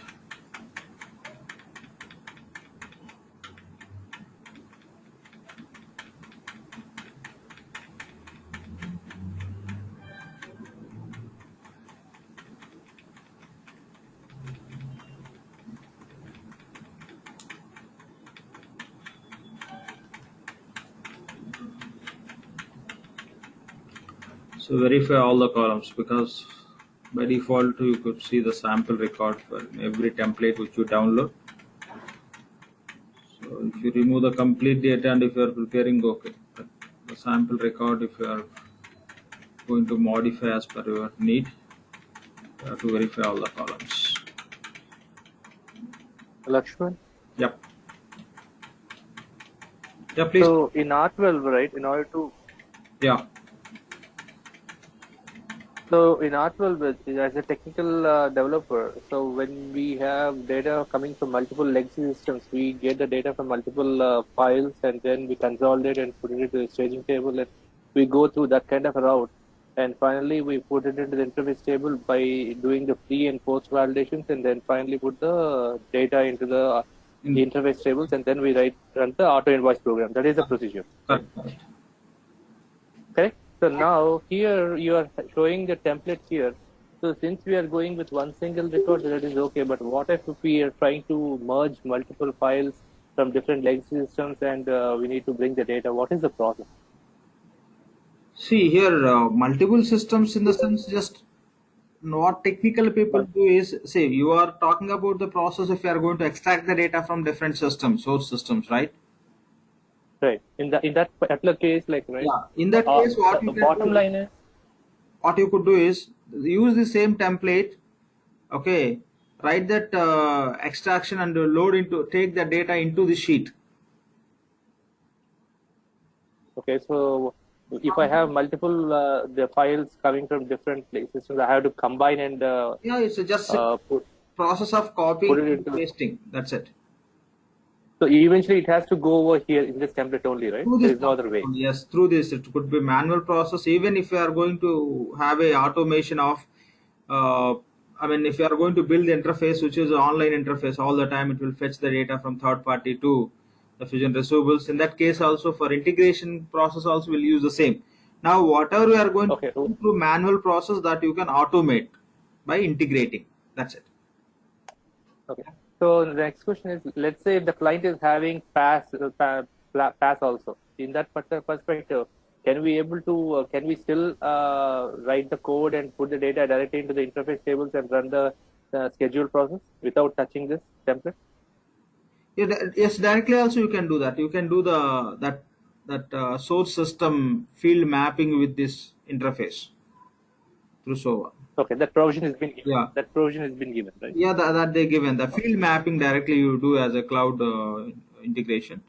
So verify all the columns, because by default you could see the sample record for every template which you download. So if you remove the complete data and if you are preparing, okay, but the sample record, if you are going to modify as per your need, you have to verify all the columns. Lakshman? Yep. Yeah, please. So in R12, right, in order to, Yeah. so in R12, as a technical developer, so when we have data coming from multiple legacy systems, we get the data from multiple files and then we consolidate and put it into the staging table, and we go through that kind of a route. And finally, we put it into the interface table by doing the pre and post validations, and then finally put the data into the interface tables, and then we run the auto invoice program. That is the procedure. Correct. Okay. So now here you are showing the template here. So since we are going with one single record, that is okay. But what if we are trying to merge multiple files from different legacy systems and we need to bring the data? What is the process? See here, multiple systems in the sense, just what technical people do is, say you are talking about the process if you are going to extract the data from different systems, source systems, right? Right. In that particular case, like, right. Yeah. In that case, what you the can bottom do, line is, what you could do is use the same template. Okay, write that extraction and take the data into the sheet. okay. So if I have multiple the files coming from different places, so I have to combine and Yeah, it's just put process of it copying and into. pasting. That's it. So eventually it has to go over here in this template only, right? Through There this is no other way. yes, through this it could be manual process. Even if you are going to have a automation of, I mean, if you are going to build the interface, which is an online interface, all the time it will fetch the data from third party to the Fusion receivables. In that case, also for integration process, also will use the same. Now, whatever you are going to do through manual process, that you can automate by integrating. That's it. Okay. So the next question is, let's say if the client is having pass also. In that particular perspective, can we still write the code and put the data directly into the interface tables and run the schedule process without touching this template? Yes, directly also you can do that. You can do that source system field mapping with this interface through SOA. Okay, that provision has been given. Yeah. That provision has been given, right? Yeah, that they given the field mapping directly you do as a cloud integration.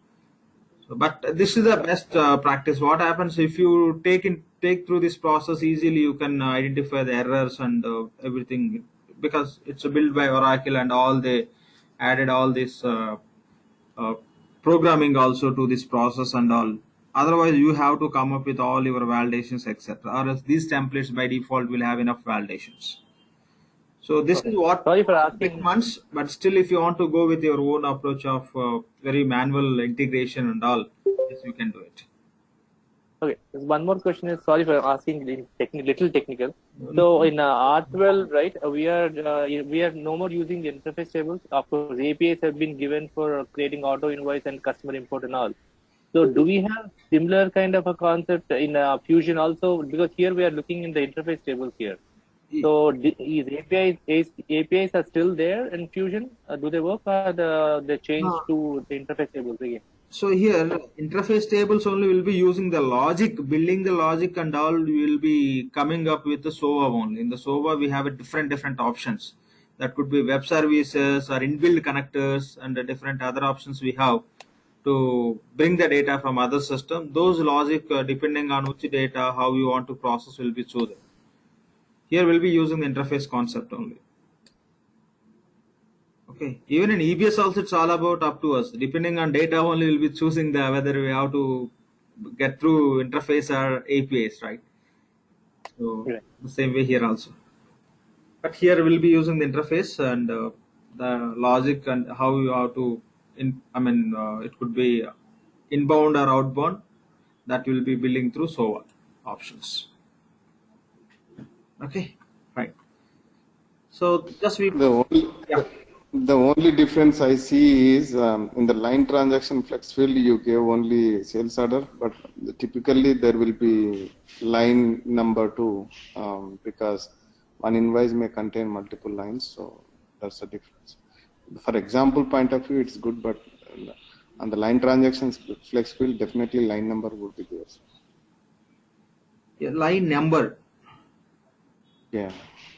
So, but this is the best practice. What happens if you take through this process easily? You can identify the errors and everything, because it's built by Oracle and all they added all this uh, programming also to this process and all. Otherwise, you have to come up with all your validations, etc. Or else these templates by default will have enough validations. So this is what Sorry for asking. take months, but still, if you want to go with your own approach of very manual integration and all, yes, you can do it. Okay, there's one more question. Is sorry for asking little technical. So in R12, right, we are no more using the interface tables. Of course, APIs have been given for creating auto invoice and customer import and all. So do we have similar kind of a concept in Fusion also? Because here we are looking in the interface tables here. So is APIs are still there in Fusion? Do they work, or they change No. to the interface tables again? So here interface tables only will be using the logic, building the logic and all will be coming up with the SOA only. In the SOA we have a different options. That could be web services or inbuilt connectors and the different other options we have to bring the data from other system. Those logic depending on which data, how you want to process will be chosen. Here we'll be using the interface concept only. Okay. Even in EBS also it's all about up to us. Depending on data only we'll be choosing the whether we have to get through interface or APIs, right? So Right. the same way here also. But here we'll be using the interface and the logic and how you have to it could be inbound or outbound that will be building through SOA options. Okay, right. So just we The only yeah. the only difference I see is in the line transaction flex field you gave only sales order, but typically there will be line number too, because one invoice may contain multiple lines, so that's the difference. For example point of view, it's good, but on the line transactions flex field, definitely line number would be there. Yeah, line number. Yeah.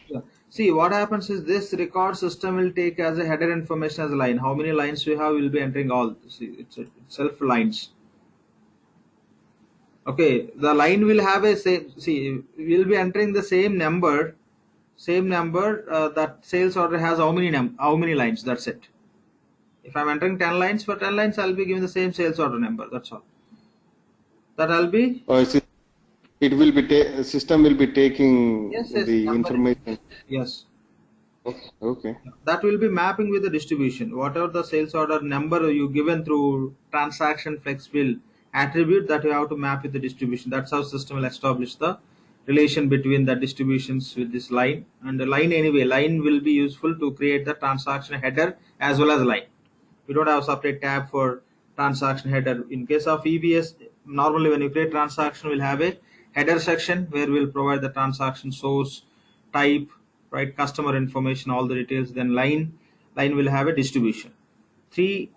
Yeah. See, what happens is this record system will take as a header information as a line. How many lines we have, we'll be entering all. See, it's itself lines. Okay, the line will have a same. See, we'll be entering the same number. That sales order has how many lines. That's it. If I'm entering 10 lines, for 10 lines, I'll be giving the same sales order number. That's all. That I'll be. Or it will be system will be taking Yes, the number. information. Yes. Okay. That will be mapping with the distribution. Whatever the sales order number you given through transaction flex will attribute that you have to map with the distribution. That's how system will establish the relation between the distributions with this line. And the line anyway, line will be useful to create the transaction header as well as line. We don't have a separate tab for transaction header. In case of EBS, normally when you create transaction, we'll have a header section where we'll provide the transaction source, type, right, customer information, all the details. Then line will have a distribution. Three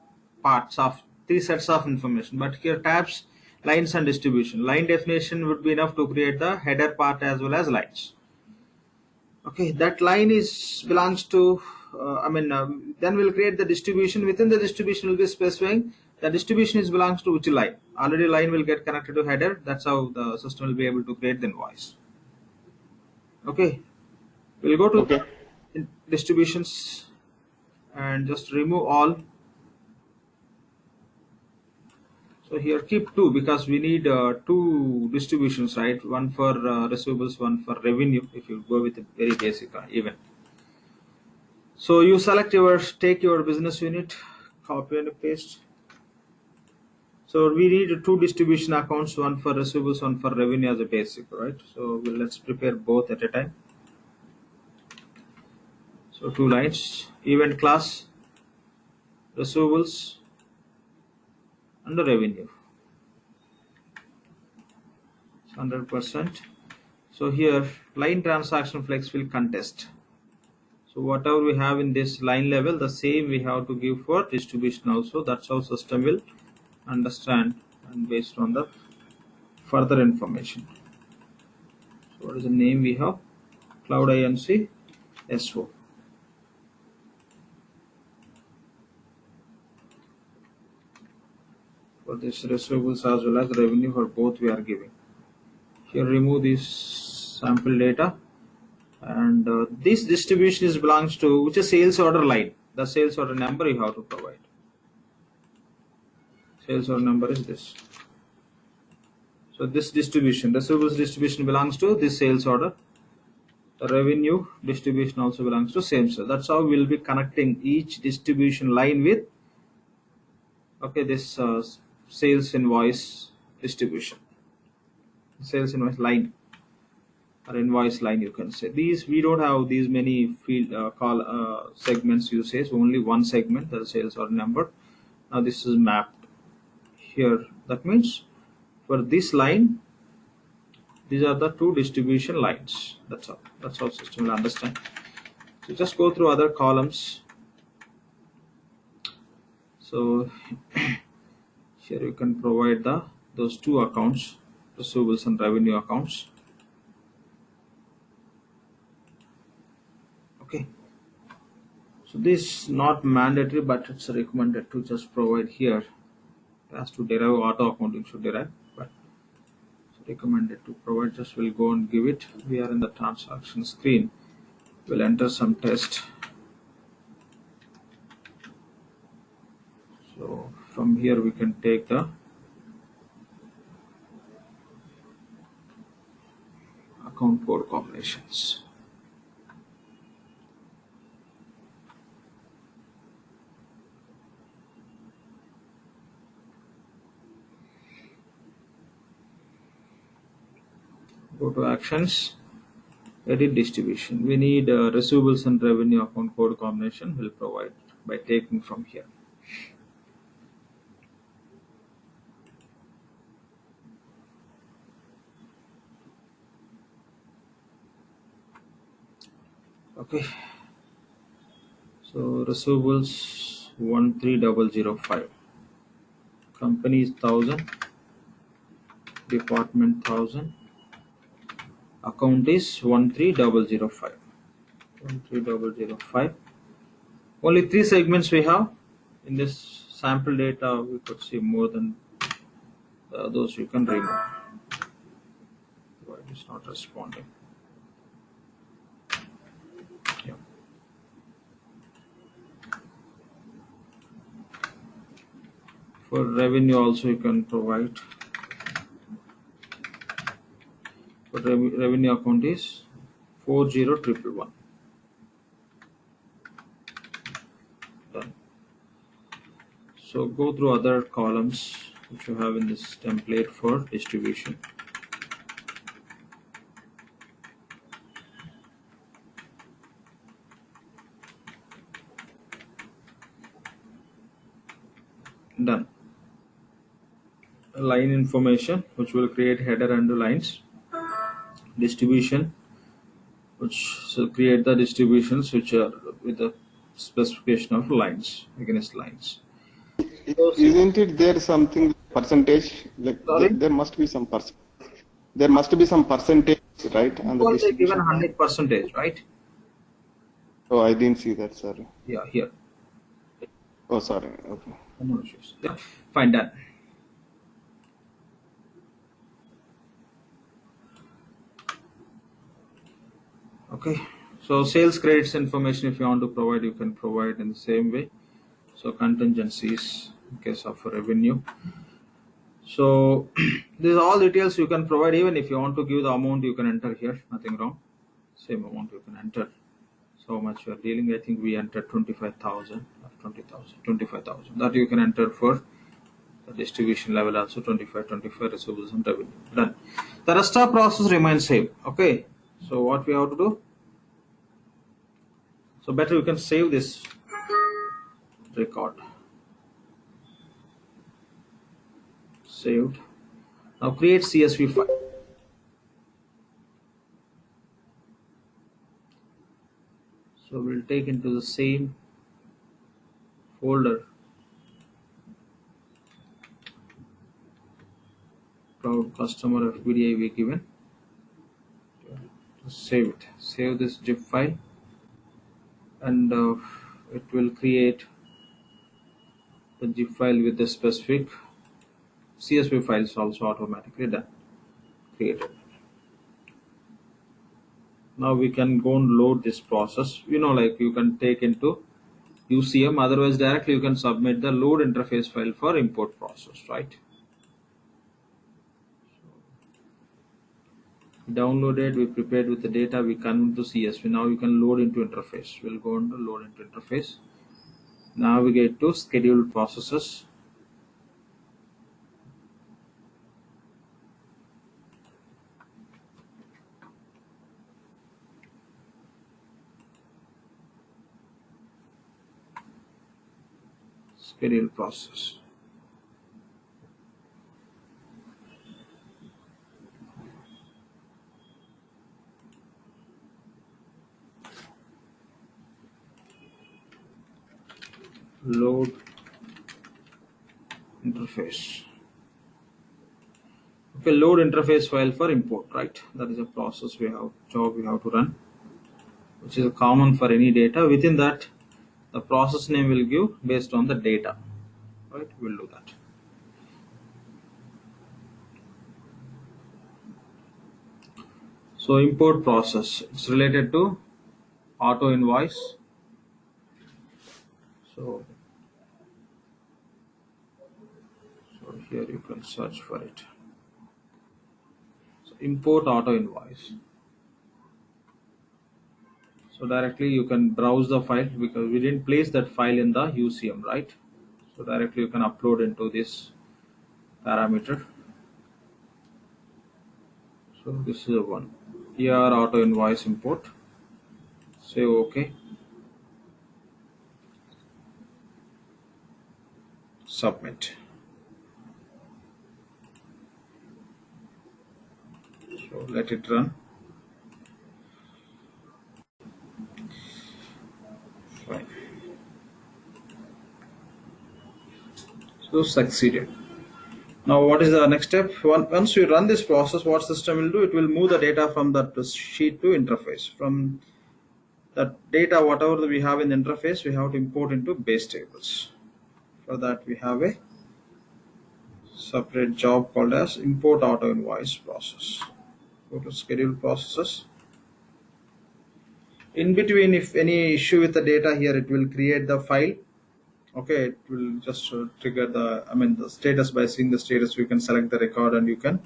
sets of information. But here tabs, lines and distribution. Line definition would be enough to create the header part as well as lines. Okay, that line belongs to then we'll create the distribution. Within the distribution we'll be specifying the distribution belongs to which line. Already line will get connected to header. That's how the system will be able to create the invoice. Okay, we'll go to Okay. distributions and just remove all. So here keep two because we need two distributions, right? One for receivables, one for revenue. If you go with a very basic event. So you take your business unit, copy and paste. So we need two distribution accounts, one for receivables, one for revenue as a basic, right? So let's prepare both at a time. So two lines, event class, receivables, and the revenue. 100%. So here line transaction flex will contest. So whatever we have in this line level, the same we have to give for distribution also. That's how system will understand and based on the further information. So what is the name we have? Cloud INC SO. For this receivables as well as revenue, for both we are giving. Here remove this sample data, and this distribution belongs to which is sales order line. The sales order number you have to provide. Sales order number is this. So this distribution, receivables distribution belongs to this sales order. The revenue distribution also belongs to same sales. That's how we'll be connecting each distribution line with this sales invoice distribution, sales invoice line or invoice line, you can say. These we don't have these many field segments usage, only one segment, the sales order number. Now this is mapped here. That means for this line These are the two distribution lines. That's all. That's how system will understand. So just go through other columns. So here you can provide those two accounts, receivables and revenue accounts. Okay. So this is not mandatory, but it's recommended to just provide here. It has to derive, auto accounting should derive, but it's recommended to provide. Just we'll go and give it. We are in the transaction screen. We'll enter some text. So from here we can take the account code combinations. Go to actions, edit distribution. We need receivables and revenue account code combination. We'll provide by taking from here. Okay. So receivables 13005. Company is 1000. Department 1000. Account is 13005. 13005. Only 3 segments we have. In this sample data, we could see more than those you can remove. Why it's not responding? Yeah. For revenue also you can provide. For revenue account is 40111. Done. So go through other columns which you have in this template for distribution. Done. Line information, which will create header and lines. Distribution, which will create the distributions which are with the specification of lines against lines. Isn't it there something percentage? Like Sorry? there must be some there must be some percentage, right? And the Because they given distribution. 100%, right? Oh, I didn't see that. Sorry. Yeah, here. Oh, sorry. Okay. No issues. Yeah, fine, done. Okay, so sales credits information, if you want to provide, you can provide in the same way. So contingencies in case of revenue. So these are all details you can provide. Even if you want to give the amount, you can enter here. Nothing wrong. Same amount you can enter. So much you are dealing. I think we entered 25,000 or 20,000, 25,000. That you can enter for the distribution level also 25, 25 receivables and revenue. Done. The rest of process remains same. Okay. So what we have to do? So better you can save this record. Saved. Now create CSV file. So we'll take into the same folder. Cloud customer FBDI we given. Save it. Save this zip file, and it will create the zip file with the specific CSV files also automatically done. Created. Now we can go and load this process. Like you can take into UCM. Otherwise, directly you can submit the load interface file for import process, right? Downloaded, we prepared with the data, we convert to CSV. Now you can load into interface. We'll go into load into interface. Navigate to scheduled processes. Scheduled process. load interface. Okay, load interface file for import, right? That is a process job we have to run, which is common for any data. Within that, the process name will give based on the data, right? We'll do that. So import process, it's related to auto invoice. So here you can search for it. So import auto invoice. So directly you can browse the file because we didn't place that file in the UCM, right? So directly you can upload into this parameter. So this is the one. Here auto invoice import. Say OK. Submit. So let it run. Fine. So succeeded. Now what is the next step? Once you run this process, what system will do? It will move the data from that sheet to interface. From that data, whatever we have in the interface, we have to import into base tables. For that, we have a separate job called as import auto invoice process. Go to schedule processes. In between, if any issue with the data here, it will create the file. Okay, it will just trigger the status. By seeing the status, you can select the record and you can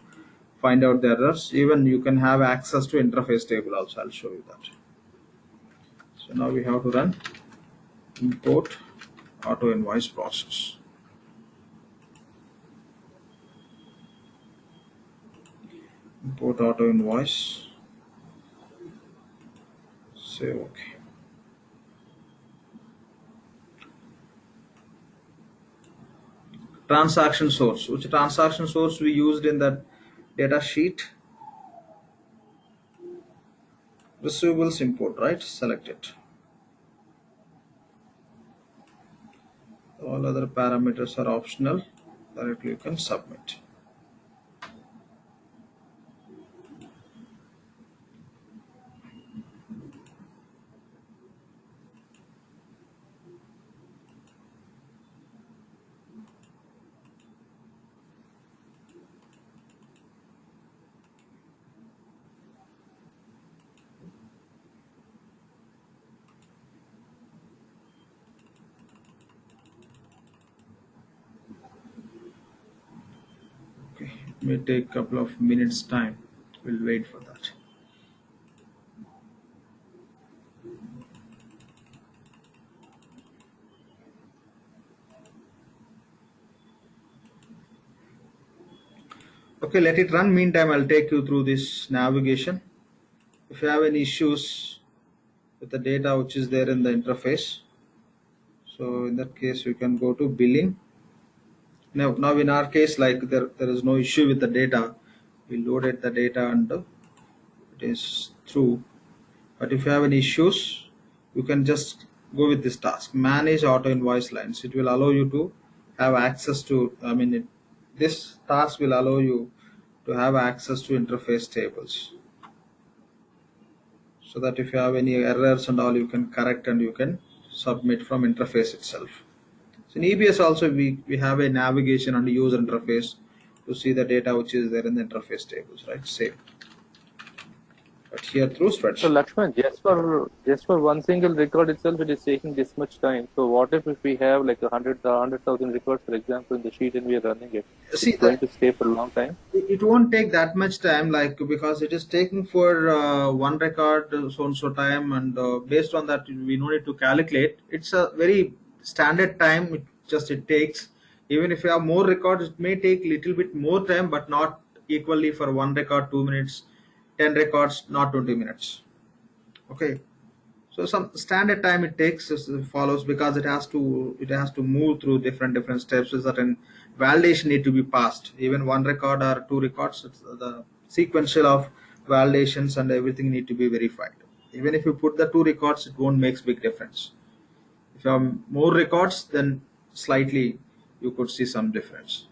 find out the errors. Even you can have access to interface table also. I'll show you that. So now we have to run import auto invoice process. Import auto invoice. Say OK. Transaction source. Which transaction source we used in that data sheet? Receivables import, right? Select it. All other parameters are optional. Directly you can submit. Okay, it may take a couple of minutes time. We'll wait for that. Okay, let it run. Meantime, I'll take you through this navigation. If you have any issues with the data which is there in the interface, so in that case, you can go to billing. Now in our case, like there is no issue with the data. We loaded the data and it is through. But if you have any issues, you can just go with this task. Manage auto invoice lines. It will allow you to have access to. This task will allow you to have access to interface tables, so that if you have any errors and all, you can correct and you can submit from interface itself. So in EBS also we have a navigation on the user interface to see the data which is there in the interface tables, right? Same. But here through So spreadsheet. Lakshman, just for one single record itself, it is taking this much time. So what if we have like 100,000 records, for example, in the sheet and we are running it? See It's going that to stay for a long time. it won't take that much time, like because it is taking for one record so and so time, and based on that we no need to calculate. It's a very standard time. It takes. Even if you have more records, it may take little bit more time, but not equally for one record 2 minutes, 10 records not 20 minutes. Okay, so some standard time it takes follows, because it has to move through different steps. Certain validation need to be passed. Even one record or two records, the sequential of validations and everything need to be verified. Even if you put the two records, it won't make big difference. If you have more records, then slightly you could see some difference.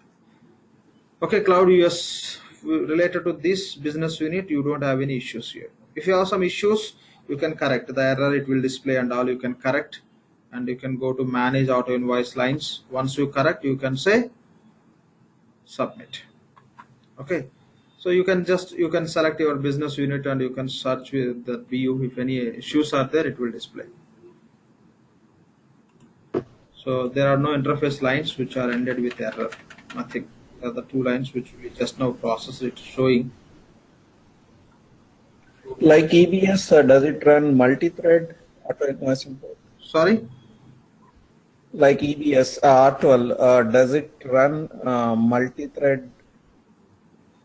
Okay, Cloud, yes, related to this business unit, you don't have any issues here. If you have some issues, you can correct the error, it will display and all, you can correct, and you can go to manage auto invoice lines. Once you correct, you can say submit. Okay, so you can select your business unit and you can search with the view. If any issues are there, it will display. So there are no interface lines which are ended with error, nothing. There are the two lines which we just now processed it showing. Like EBS, does it run multi-thread auto invoice import? Sorry. Like EBS R12, does it run multi-thread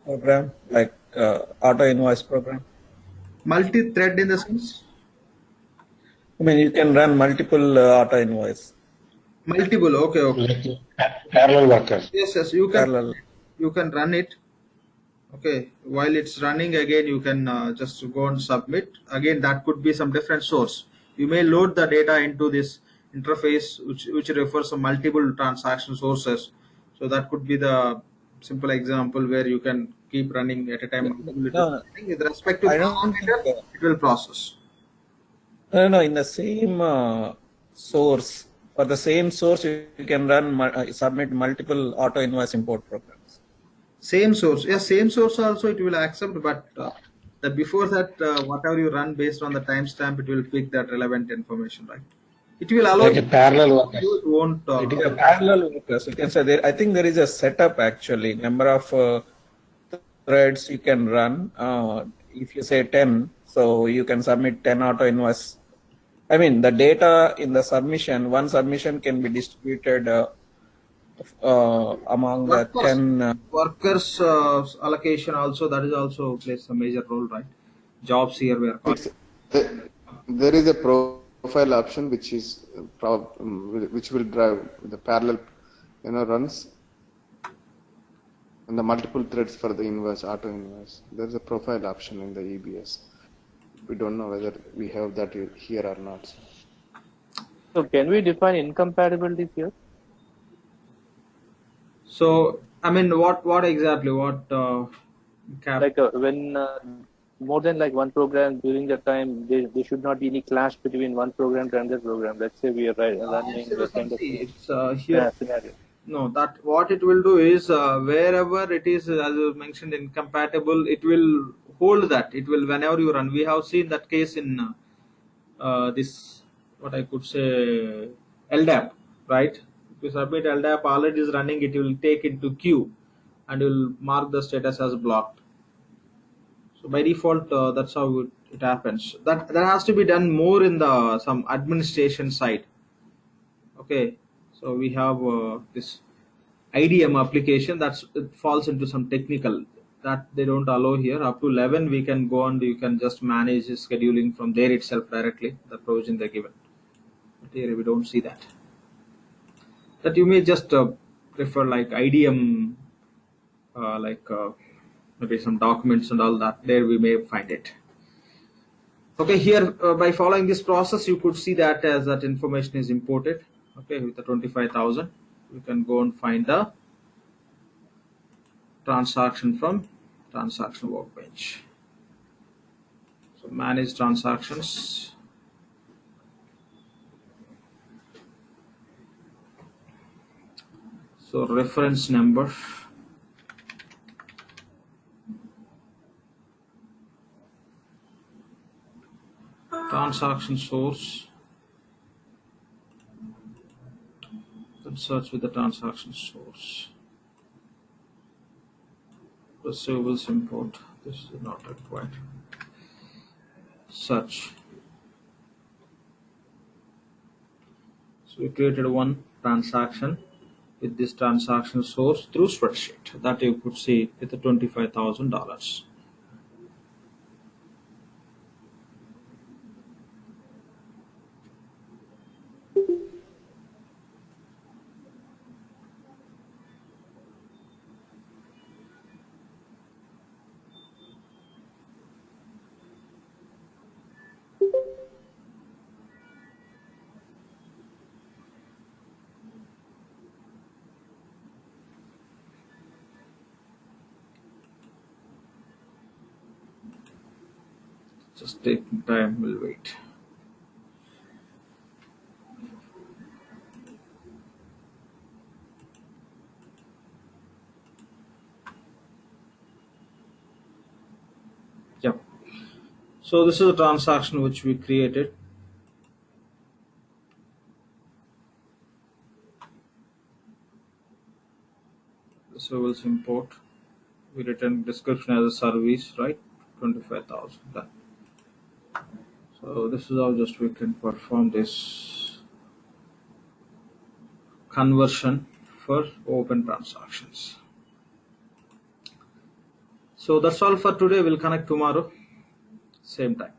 program like auto invoice program? Multi-thread in the sense? I mean, you can run multiple auto invoice Multiple. Okay, okay. Like parallel workers. Yes, yes. parallel. You can run it. Okay. While it's running again, you can just go and submit. Again, that could be some different source. You may load the data into this interface, which refers to multiple transaction sources. So that could be the simple example where you can keep running at a time No, with respect to I the don't think. data, it will process. No, in the same source, for the same source, you can run submit multiple auto invoice import programs. Same source, yeah, same source also it will accept, but the before that, whatever you run based on the timestamp, it will pick that relevant information, right? It will allow Like you, a parallel workers. it won't. It is a parallel workers. You can say there. I think there is a setup actually. Number of threads you can run. If you say 10, so you can submit 10 auto invoice. I mean, the data in the submission, one submission can be distributed among the Workers, 10. workers allocation also, that is also plays a major role, right? Jobs here we are calling. It's, there is a profile option which is which will drive the parallel, runs and the multiple threads for the invoice, auto invoice. There is a profile option in the EBS. We don't know whether we have that here or not. So can we define incompatibilities here? So I mean, what exactly Like when more than like one program during the time, there should not be any clash between one program to another program. Let's say we are running a kind of see, it's here. scenario. No, that what it will do is wherever it is, as you mentioned, incompatible, it will hold that. It will whenever you run. We have seen that case in this, what I could say, LDAP, right? If you submit LDAP, already is running, it will take into queue and will mark the status as blocked. So by default, that's how it happens. That has to be done more in the some administration side. Okay, so we have this IDM application it falls into some technical that they don't allow here. Up to 11 we can go and you can just manage scheduling from there itself directly, the provision they're given. But here we don't see that. That you may just prefer like IDM, maybe some documents and all that. There we may find it. Okay, here by following this process, you could see that as that information is imported. Okay, with the 25,000, you can go and find the transaction from transaction workbench. So manage transactions. So reference number. Transaction source. Let's search with the transaction source. Receivables import. This is not required. Search. So we created one transaction with this transaction source through spreadsheet that you could see with the $25,000. Just taking time, we'll wait. Yep. So this is a transaction which we created. So we'll import. We return description as a service, right? 25,000. Done. So this is how just we can perform this conversion for open transactions. So that's all for today. We'll connect tomorrow, same time.